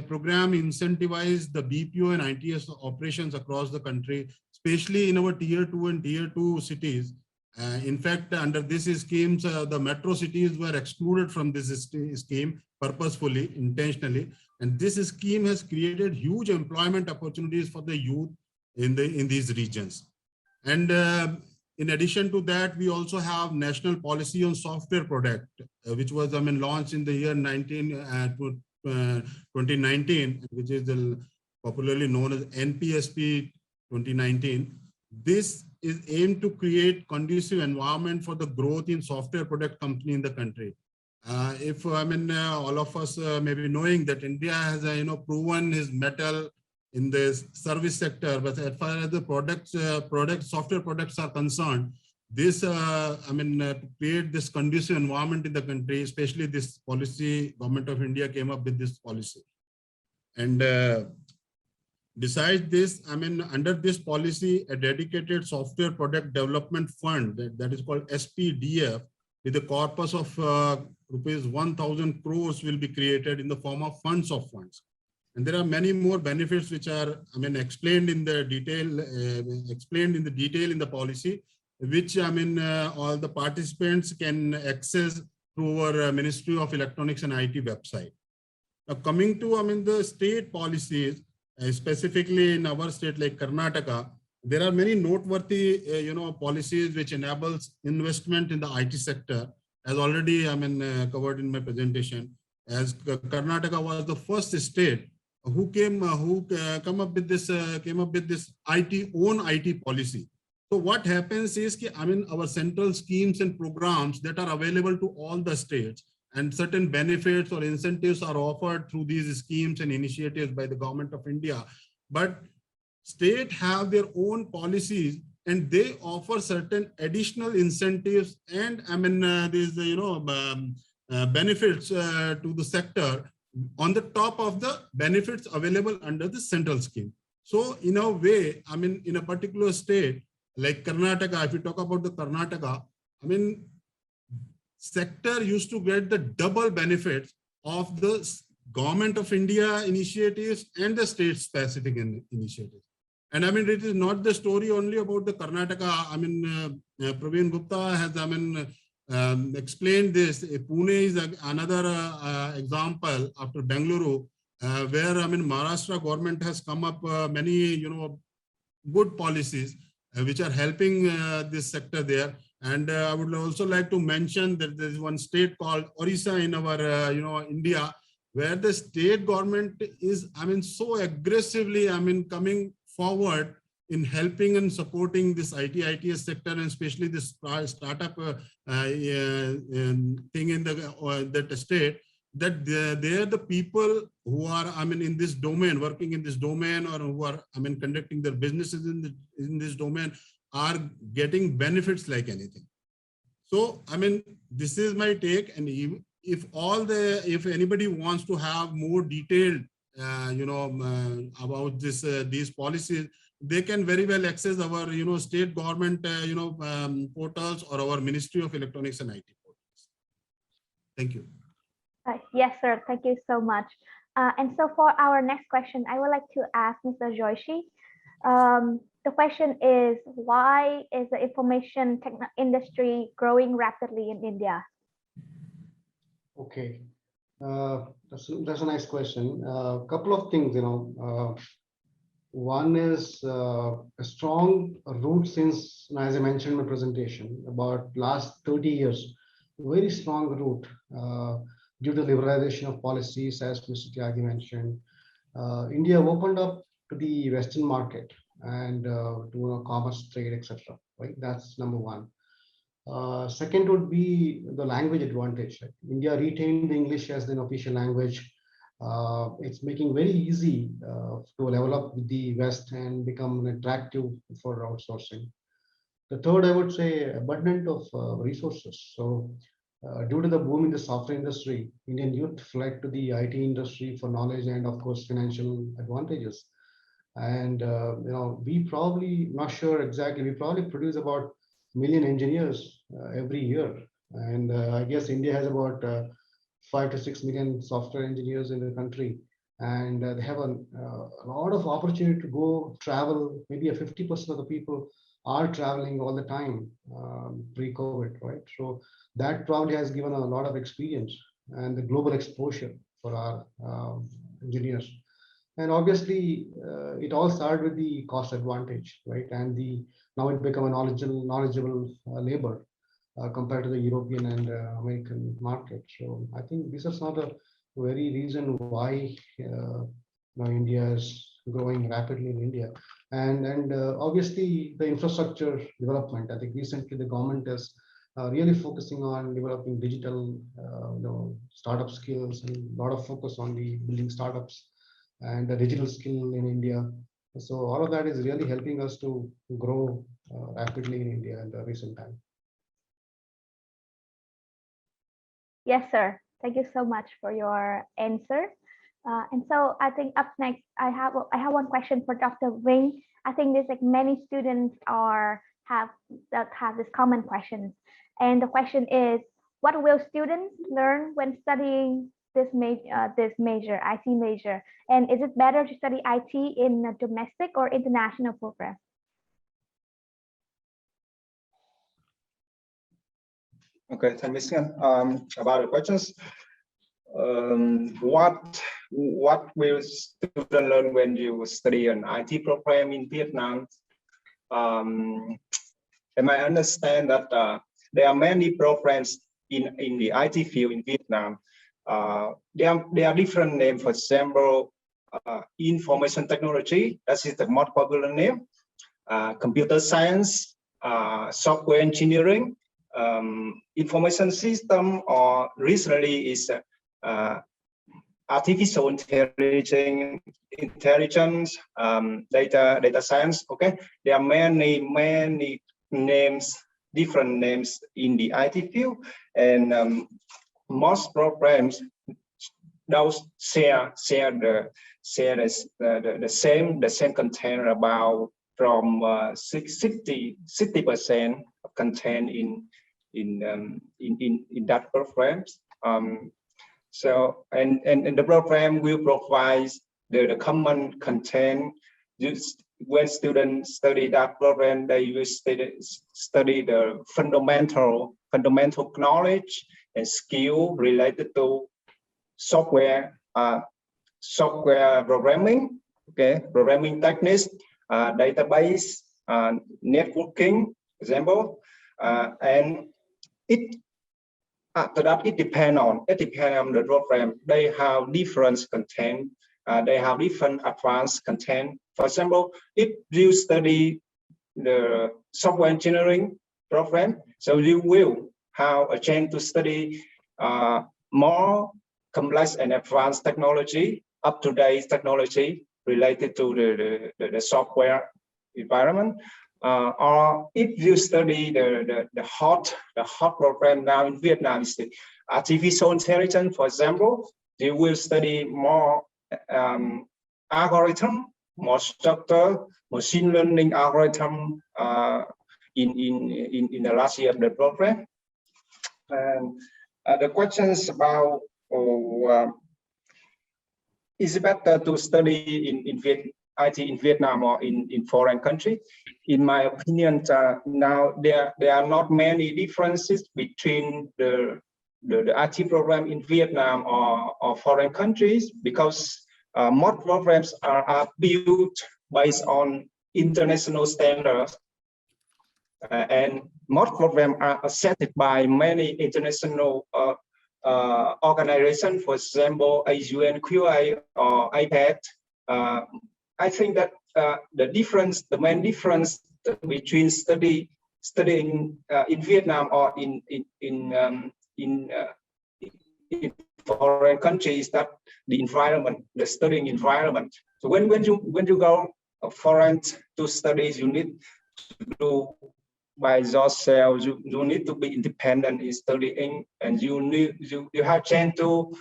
program incentivizes the BPO and ITS operations across the country, especially in our tier 2 and tier 2 cities. In fact, under this schemes, the metro cities were excluded from this scheme purposefully, intentionally. And this scheme has created huge employment opportunities for the youth in these regions. And in addition to that, we also have national policy on software product, which was launched in the year 2019, which is popularly known as NPSP 2019. This is aimed to create conducive environment for the growth in software product company in the country. All of us may be knowing that India has proven his mettle in the service sector, but as far as the software products are concerned, this to create this conducive environment in the country, especially this policy, Government of India came up with this policy. And besides this, under this policy, a dedicated software product development fund that is called SPDF with a corpus of rupees 1,000 crores will be created in the form of funds of funds. And there are many more benefits which are, explained in the detail, in the policy, which all the participants can access through our Ministry of Electronics and IT website. Now, coming to the state policies, specifically in our state like Karnataka, there are many noteworthy policies which enables investment in the IT sector, as already covered in my presentation. As Karnataka was the first state who came up with this own IT policy. So what happens is our central schemes and programs that are available to all the states, and certain benefits or incentives are offered through these schemes and initiatives by the Government of India. But states have their own policies and they offer certain additional incentives and benefits to the sector on the top of the benefits available under the central scheme. So in a way, in a particular state like Karnataka, if you talk about the Karnataka, sector used to get the double benefits of the Government of India initiatives and the state specific initiatives. And it is not the story only about the Karnataka. Praveen Gupta has explained this. Pune is another example after Bengaluru, where Maharashtra government has come up many good policies which are helping this sector there. And I would also like to mention that there is one state called Orissa in our India, where the state government is so aggressively coming forward in helping and supporting this ITS sector, and especially this startup thing in that state, that they are the people who are in this domain, working in this domain, or who are conducting their businesses in this domain, are getting benefits like anything. So this is my take, and if anybody wants to have more detailed, about these policies, they can very well access our, state government, portals or our Ministry of Electronics and IT portals. Thank you. Yes, sir. Thank you so much. And so for our next question, I would like to ask Mr. Joshi. The question is, why is the information industry growing rapidly in India? Okay, that's a nice question. A couple of things, one is a strong root since, as I mentioned in my presentation, about last 30 years, very strong root due to liberalization of policies, as Mr. Tyagi mentioned. India opened up to the Western market and to commerce, trade, etc. Right, that's number one. Second would be the language advantage. Right? India retained the English as an official language. It's making very easy to level up with the West and become attractive for outsourcing. The third, I would say, abundant of resources. So due to the boom in the software industry, Indian youth fled to the IT industry for knowledge and, of course, financial advantages. And we probably, not sure exactly, we probably produce about 1 million engineers every year. And I guess India has about 5 to 6 million software engineers in the country. And they have a lot of opportunity to go travel. Maybe 50% of the people are traveling all the time pre-COVID, right? So that probably has given a lot of experience and the global exposure for our engineers. And obviously, it all started with the cost advantage, right? And now it become a knowledgeable labor compared to the European and American market. So I think this is not a very reason why India is growing rapidly in India. And obviously, the infrastructure development. I think recently the government is really focusing on developing digital, startup skills, and a lot of focus on the building startups and the digital skill in India. So all of that is really helping us to grow rapidly in India in the recent time. Yes, sir. Thank you so much for your answer. And so I think up next, I have one question for Dr. Wing. I think there's like many students have this common questions. And the question is, what will students learn when studying this major, IT major? And is it better to study IT in a domestic or international program? Okay, thank you, Miss about the questions. What will students learn when you study an IT program in Vietnam? And I understand that there are many programs in the IT field in Vietnam. There are different names. For example, information technology, that is the most popular name. Computer science, software engineering, information system, or recently is artificial intelligence, data science. Okay, there are many names, different names in the IT field, and most programs those share the same content, about from 60% of content in that programs. So and the program will provide the common content. When students study that program, they will study the fundamental knowledge and skill related to software programming, okay, programming techniques, database, networking, example, and it after that it depends on the program. They have different content. They have different advanced content. For example, if you study the software engineering program, so you will have a chance to study more complex and advanced technology, up-to-date technology related to the software environment. Or if you study the hot program now in Vietnam, is the artificial intelligence, for example, they will study more algorithm, more structure, machine learning algorithm in the last year of the program. And the questions about is it better to study in IT in Vietnam or in foreign country? In my opinion, now there are not many differences between the IT program in Vietnam or foreign countries, because most programs are built based on international standards, and most programs are accepted by many international organizations, for example, UNQA or IPAD. I think that the main difference between studying in Vietnam or in foreign countries, that the environment, the studying environment. So when you go foreign to studies, you need to do by yourself. You need to be independent in studying, and you have chance to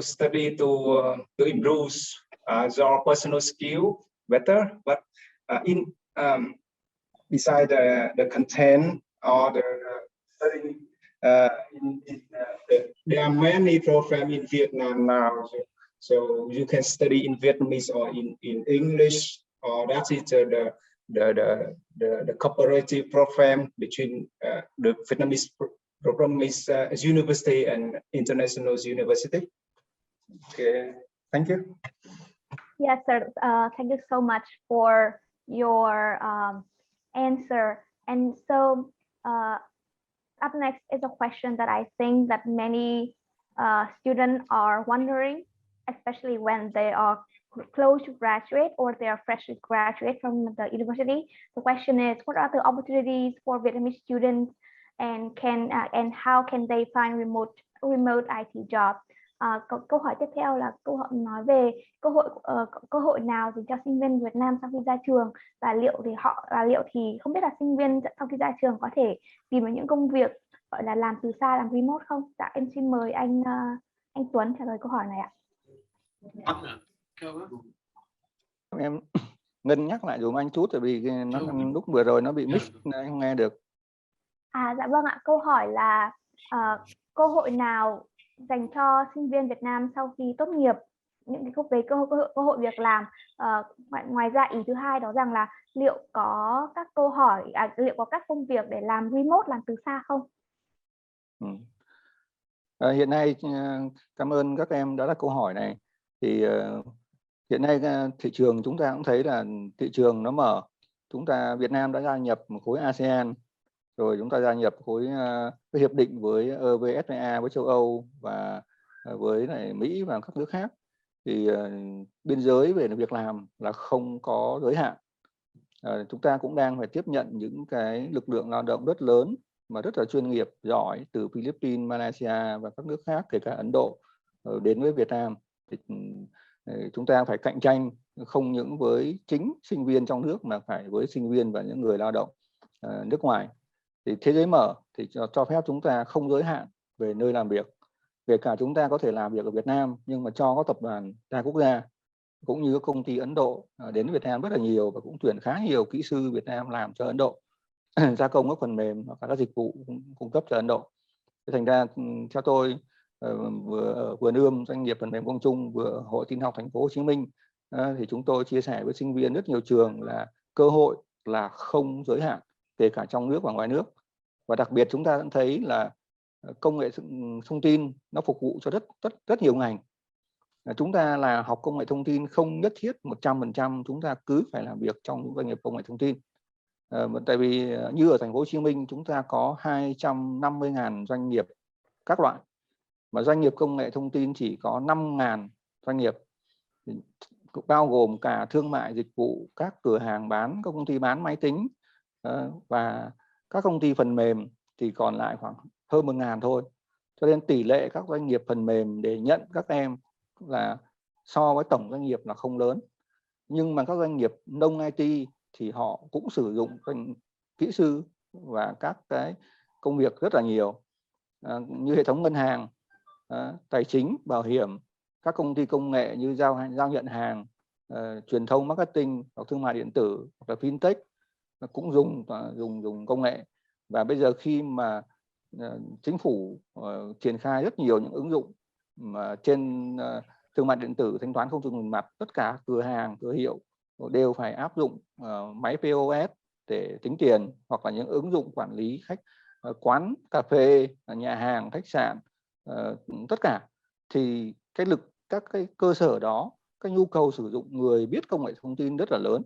study to improve your personal skill better. But in beside the content or the studying, there are many programs in Vietnam now, so you can study in Vietnamese or in English, or that is the cooperative program between the Vietnamese university and international university. Okay, thank you. Yes, sir. Thank you so much for your answer. And so up next is a question that I think that many students are wondering, especially when they are close to graduate or they are freshly graduate from the university. The question is, what are the opportunities for Vietnamese students, and how can they find remote IT jobs? Câu hỏi tiếp theo là câu hỏi nói về cơ hội nào dành cho sinh viên Việt Nam sau khi ra trường, và liệu thì không biết là sinh viên sau khi ra trường có thể tìm được những công việc gọi là làm từ xa, làm remote không? Dạ, em xin mời anh Tuấn trả lời câu hỏi này ạ. Em Ngân nhắc lại dùm anh chút, tại vì nó lúc vừa rồi nó bị mix nên không nghe được. Dạ vâng ạ, câu hỏi là cơ hội nào dành cho sinh viên Việt Nam sau khi tốt nghiệp, những cái về cơ hội việc làm. Ngoài ra ý thứ hai đó rằng là liệu có các liệu có các công việc để làm remote, làm từ xa không? Hiện nay, cảm ơn các em đã đặt câu hỏi này. Thì hiện nay thị trường chúng ta cũng thấy là thị trường nó mở. Việt Nam đã gia nhập khối ASEAN, rồi chúng ta gia nhập khối hiệp định với EVFTA với châu Âu và với lại Mỹ và các nước khác. Thì biên giới về việc làm là không có giới hạn. Chúng ta cũng đang phải tiếp nhận những cái lực lượng lao động rất lớn mà rất là chuyên nghiệp, giỏi từ Philippines, Malaysia và các nước khác, kể cả Ấn Độ đến với Việt Nam. Thì chúng ta phải cạnh tranh không những với chính sinh viên trong nước mà phải với sinh viên và những người lao động nước ngoài. Thì thế giới mở thì cho phép chúng ta không giới hạn về nơi làm việc, kể cả chúng ta có thể làm việc ở Việt Nam nhưng mà cho các tập đoàn đa quốc gia cũng như các công ty Ấn Độ đến Việt Nam rất là nhiều và cũng tuyển khá nhiều kỹ sư Việt Nam làm cho Ấn Độ, gia công các phần mềm và các dịch vụ cung cấp cho Ấn Độ. Thành ra theo tôi, vừa ở Vườn Ươm, doanh nghiệp phần mềm Quang Trung, vừa Hội Tin học Thành phố Hồ Chí Minh, thì chúng tôi chia sẻ với sinh viên rất nhiều trường là cơ hội là không giới hạn, kể cả trong nước và ngoài nước. Và đặc biệt chúng ta cũng thấy là công nghệ thông tin nó phục vụ cho rất nhiều ngành. Chúng ta là học công nghệ thông tin không nhất thiết 100% chúng ta cứ phải làm việc trong những doanh nghiệp công nghệ thông tin. Tại vì như ở thành phố Hồ Chí Minh chúng ta có 250.000 doanh nghiệp các loại, mà doanh nghiệp công nghệ thông tin chỉ có 5.000 doanh nghiệp, bao gồm cả thương mại dịch vụ, các cửa hàng bán, các công ty bán máy tính và các công ty phần mềm thì còn lại khoảng hơn 1.000 thôi. Cho nên tỷ lệ các doanh nghiệp phần mềm để nhận các em là so với tổng doanh nghiệp là không lớn. Nhưng mà các doanh nghiệp nông IT thì họ cũng sử dụng kỹ sư và các cái công việc rất là nhiều. như hệ thống ngân hàng, tài chính, bảo hiểm, các công ty công nghệ như giao nhận hàng, truyền thông, marketing hoặc thương mại điện tử hoặc là fintech cũng dùng công nghệ. Và bây giờ khi mà chính phủ triển khai rất nhiều những ứng dụng mà trên thương mại điện tử, thanh toán không dùng tiền mặt, tất cả cửa hàng, cửa hiệu đều phải áp dụng máy POS để tính tiền, hoặc là những ứng dụng quản lý khách, quán cà phê, nhà hàng, khách sạn, tất cả, thì các cái cơ sở đó, cái nhu cầu sử dụng người biết công nghệ thông tin rất là lớn.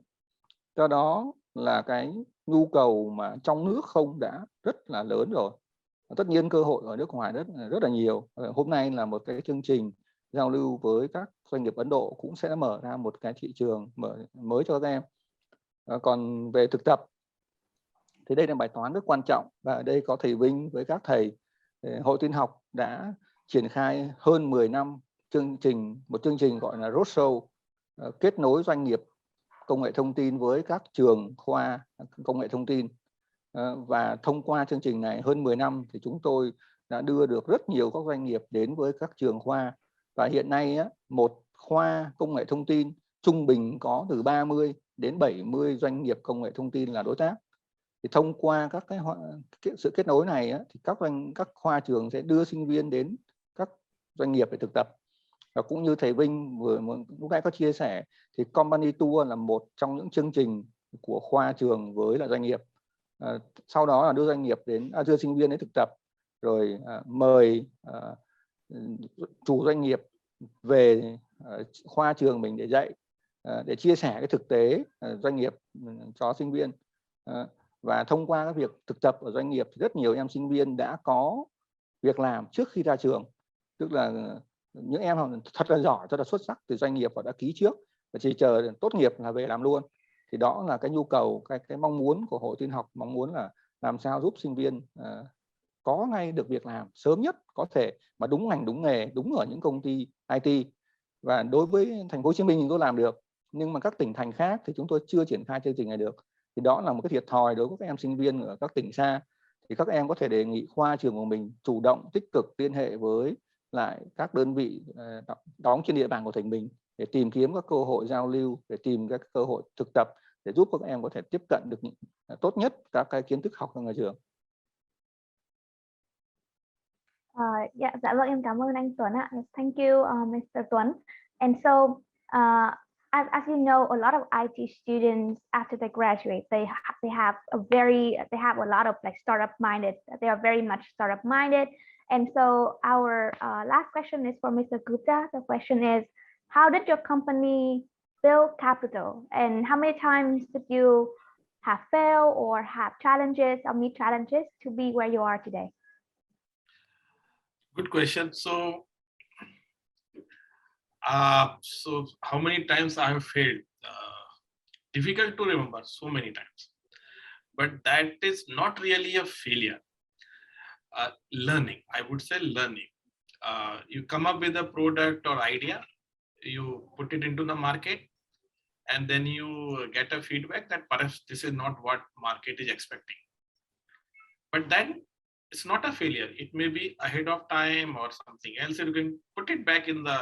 Do đó là cái nhu cầu mà trong nước không đã rất là lớn rồi. Tất nhiên cơ hội ở nước ngoài rất là nhiều. Hôm nay là một cái chương trình giao lưu với các doanh nghiệp Ấn Độ cũng sẽ mở ra một cái thị trường mới cho các em. Còn về thực tập thì đây là bài toán rất quan trọng, và ở đây có thầy Vinh với các thầy Hội tin học đã triển khai hơn 10 năm một chương trình gọi là Roadshow, kết nối doanh nghiệp công nghệ thông tin với các trường khoa công nghệ thông tin. Và thông qua chương trình này hơn 10 năm thì chúng tôi đã đưa được rất nhiều các doanh nghiệp đến với các trường khoa, và hiện nay một khoa công nghệ thông tin trung bình có từ 30 đến 70 doanh nghiệp công nghệ thông tin là đối tác. Thì thông qua các sự kết nối này thì các khoa trường sẽ đưa sinh viên đến các doanh nghiệp để thực tập. Và cũng như thầy Vinh vừa lúc nãy có chia sẻ, thì Company Tour là một trong những chương trình của khoa trường với là doanh nghiệp. Sau đó là đưa sinh viên đến thực tập, rồi mời chủ doanh nghiệp về khoa trường mình để dạy, để chia sẻ cái thực tế doanh nghiệp cho sinh viên. Và thông qua cái việc thực tập ở doanh nghiệp thì rất nhiều em sinh viên đã có việc làm trước khi ra trường. Tức là những em thật là giỏi, thật là xuất sắc từ doanh nghiệp họ đã ký trước và chỉ chờ tốt nghiệp là về làm luôn. Thì đó là cái nhu cầu, cái mong muốn của Hội tin học, mong muốn là làm sao giúp sinh viên có ngay được việc làm sớm nhất có thể, mà đúng ngành, đúng nghề, đúng ở những công ty IT. Và đối với thành phố Hồ Chí Minh thì tôi làm được, nhưng mà các tỉnh thành khác thì chúng tôi chưa triển khai chương trình này được. Thì đó là một cái thiệt thòi đối với các em sinh viên ở các tỉnh xa. Thì các em có thể đề nghị khoa trường của mình chủ động tích cực liên hệ với lại các đơn vị đóng trên địa bàn của tỉnh mình để tìm kiếm các cơ hội giao lưu, để tìm các cơ hội thực tập để giúp các em có thể tiếp cận được tốt nhất các cái kiến thức học ở ngoài trường. Dạ vâng, em cảm ơn anh Tuấn ạ. Thank you, Mr. Tuấn. And so, as you know, a lot of IT students after they graduate, they have a lot of like startup minded. They are very much startup minded. And so our last question is for Mr. Gupta. The question is, how did your company build capital, and how many times did you have failed or have challenges or meet challenges to be where you are today? Good question. So how many times I have failed? Difficult to remember, so many times. But that is not really a failure. Learning, I would say learning. You come up with a product or idea, you put it into the market, and then you get a feedback that perhaps this is not what market is expecting. But then it's not a failure. It may be ahead of time or something else. You can put it back in the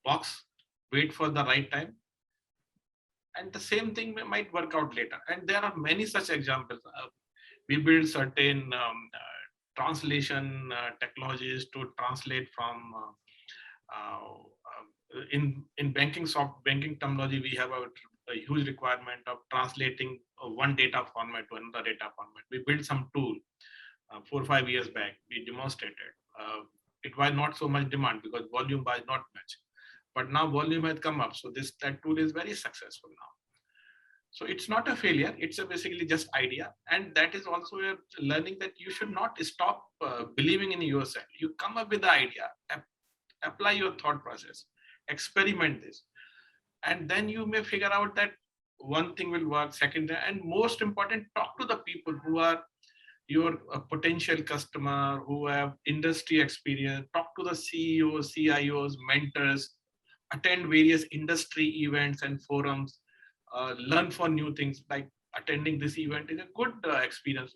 box, wait for the right time, and the same thing might work out later. And there are many such examples. We build certain translation technologies to translate from in banking terminology. We have a huge requirement of translating one data format to another data format. We built some tool 4 or 5 years back. We demonstrated. It was not so much demand because volume was not much, but now volume has come up. So that tool is very successful now. So it's not a failure. It's basically just idea, and that is also a learning that you should not stop believing in yourself. You come up with the idea, apply your thought process, experiment this, and then you may figure out that one thing will work, second, and most important, talk to the people who are your potential customer, who have industry experience. Talk to the CEOs, CIOs, mentors, attend various industry events and forums, learn for new things. Like attending this event is a good experience.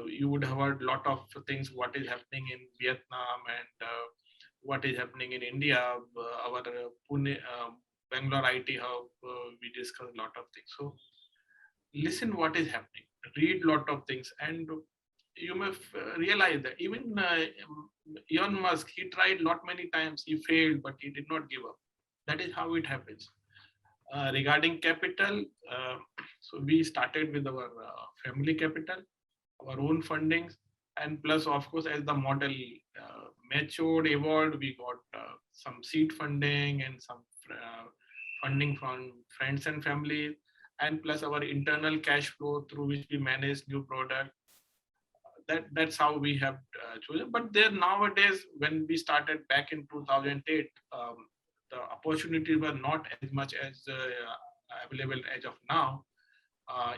You would have heard a lot of things, what is happening in Vietnam and what is happening in India. Our Pune, Bangalore IT hub, we discussed a lot of things. So listen what is happening, read a lot of things, and you may realize that even Elon Musk, he tried lot many times, he failed, but he did not give up. That is how it happens. Regarding capital, so we started with our family capital, our own fundings, and plus, of course, as the model matured, evolved, we got some seed funding and some funding from friends and family, and plus our internal cash flow through which we manage new product. That's how we have chosen. But there nowadays, when we started back in 2008, the opportunities were not as much as available as of now.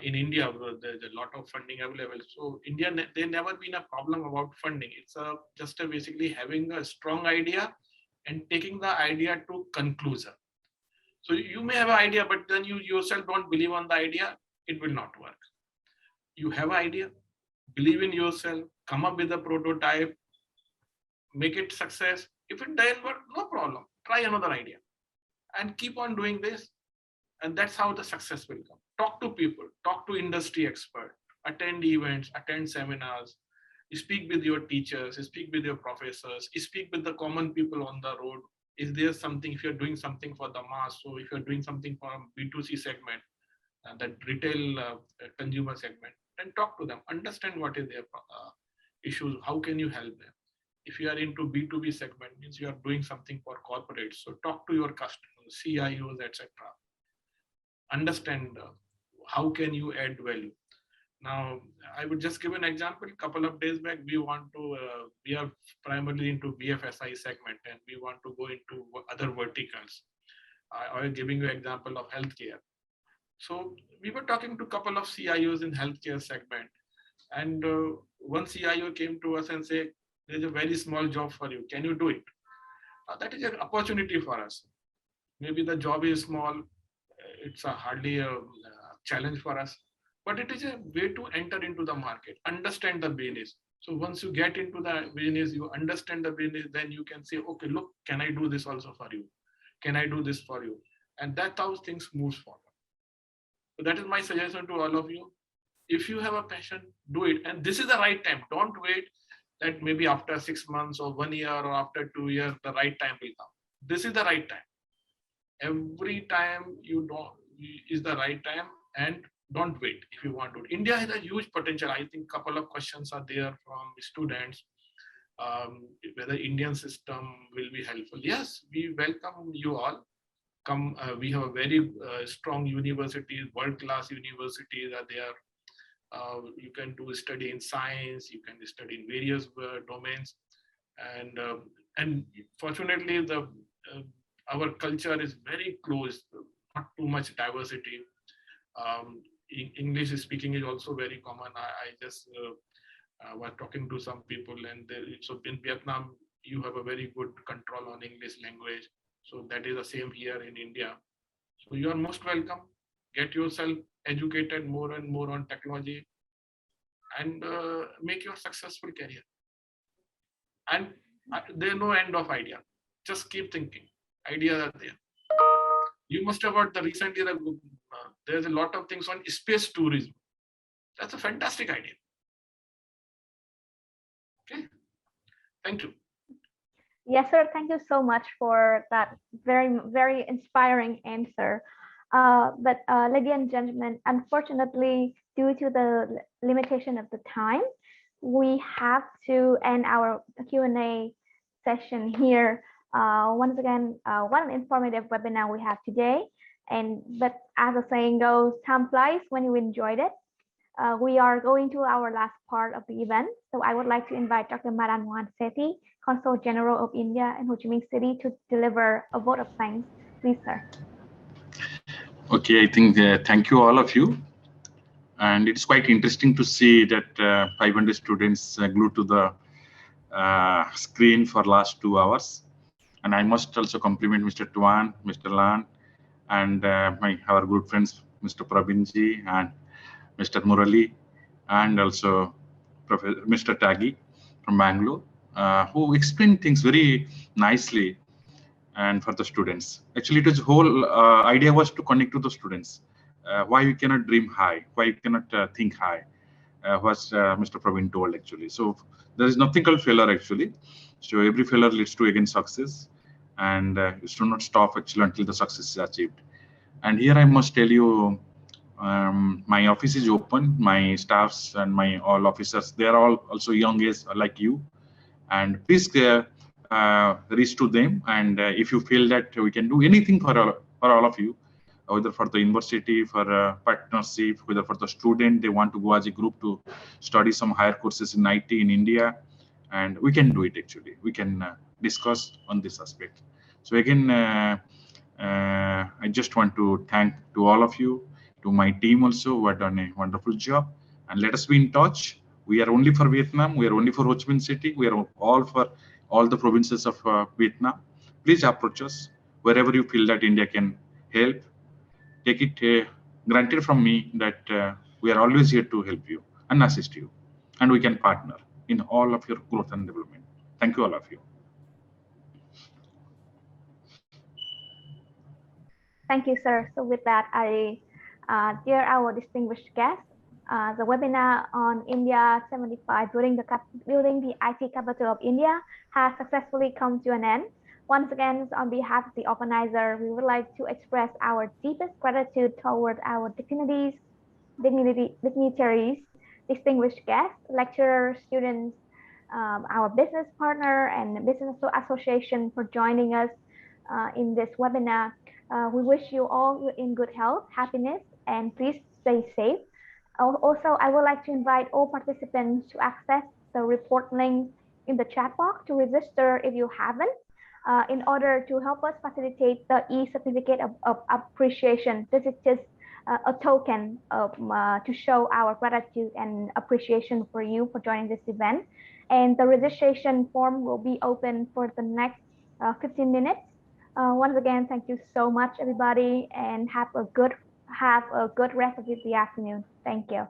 In India, there's a lot of funding available. So India, there never been a problem about funding. It's just basically having a strong idea and taking the idea to conclusion. So you may have an idea, but then you yourself don't believe on the idea, it will not work. You have an idea, believe in yourself, come up with a prototype, make it success. If it doesn't work, no problem. Try another idea and keep on doing this. And that's how the success will come. Talk to people, talk to industry experts, attend events, attend seminars, speak with your teachers, speak with your professors, speak with the common people on the road. Is there something, if you're doing something for the mass, so if you're doing something for B2C segment, that retail consumer segment, then talk to them, understand what is their issues, how can you help them. If you are into B2B segment, means you are doing something for corporates, so talk to your customers, CIOs, etc. Understand how can you add value. Now, I would just give an example. A couple of days back, we are primarily into BFSI segment, and we want to go into other verticals. I was giving you an example of healthcare. So we were talking to a couple of CIOs in healthcare segment, and one CIO came to us and said, "There's a very small job for you. Can you do it?" That is an opportunity for us. Maybe the job is small. It's hardly a challenge for us, but it is a way to enter into the market, understand the business. So once you get into the business, you understand the business, then you can say, okay, look, can I do this also for you? Can I do this for you? And that's how things move forward. So that is my suggestion to all of you. If you have a passion, do it. And this is the right time. Don't wait that maybe after 6 months or 1 year or after 2 years, the right time will come. This is the right time. Every time you don't is the right time, and don't wait if you want to. India has a huge potential. I think a couple of questions are there from students, whether Indian system will be helpful. Yes, we welcome you all. Come, we have a very strong universities, world-class universities are there. You can do study in science, you can study in various domains, and fortunately our culture is very close, not too much diversity. English speaking is also very common. I just was talking to some people, and so in Vietnam, you have a very good control on English language. So that is the same here in India. So you are most welcome. Get yourself educated more and more on technology, and make your successful career. And there's no end of idea. Just keep thinking. Ideas are there. You must have heard recently that there's a lot of things on space tourism. That's a fantastic idea. Okay. Thank you. Yes, sir. Thank you so much for that very, very inspiring answer. But ladies and gentlemen, unfortunately, due to the limitation of the time, we have to end our Q&A session here. Once again, what an informative webinar we have today. But as the saying goes, time flies when you enjoyed it. We are going to our last part of the event. So I would like to invite Dr. Madan Mohan Sethi, Consul General of India in Ho Chi Minh City, to deliver a vote of thanks. Please, sir. Okay, I think thank you all of you. And it's quite interesting to see that 500 students glued to the screen for last 2 hours. And I must also compliment Mr. Tuan, Mr. Lan, and our good friends, Mr. Prabinji and Mr. Murali, and also Mr. Taggi from Bangalore, who explained things very nicely and for the students. Actually, it was whole idea was to connect to the students. Why we cannot dream high, why we cannot think high, was Mr. Praveen told actually. So there is nothing called failure actually. So every failure leads to again success, and you should not stop actually until the success is achieved. And here I must tell you, my office is open. My staffs and my all officers, they are all also young age like you, and please reach to them. And if you feel that we can do anything for all of you, whether for the university, for partnership, whether for the student, they want to go as a group to study some higher courses in IT in India, and we can do it actually. We can discuss on this aspect. So again, I just want to thank to all of you, to my team also, who have done a wonderful job. And let us be in touch. We are only for Vietnam. We are only for Ho Chi Minh City. We are all for all the provinces of Vietnam. Please approach us wherever you feel that India can help. Take it granted from me that we are always here to help you and assist you, and we can partner in all of your growth and development. Thank you, all of you. Thank you, sir. So with that, dear our distinguished guests, the webinar on India 75 building the IT capital of India has successfully come to an end. Once again, on behalf of the organizer, we would like to express our deepest gratitude toward our dignitaries, distinguished guests, lecturers, students, our business partner and business association for joining us in this webinar. We wish you all in good health, happiness, and please stay safe. Also, I would like to invite all participants to access the report link in the chat box to register if you haven't, in order to help us facilitate the e-certificate of appreciation. This is just a token of, to show our gratitude and appreciation for you for joining this event. And the registration form will be open for the next 15 minutes. Once again, thank you so much, everybody, and have a good rest of the afternoon. Thank you.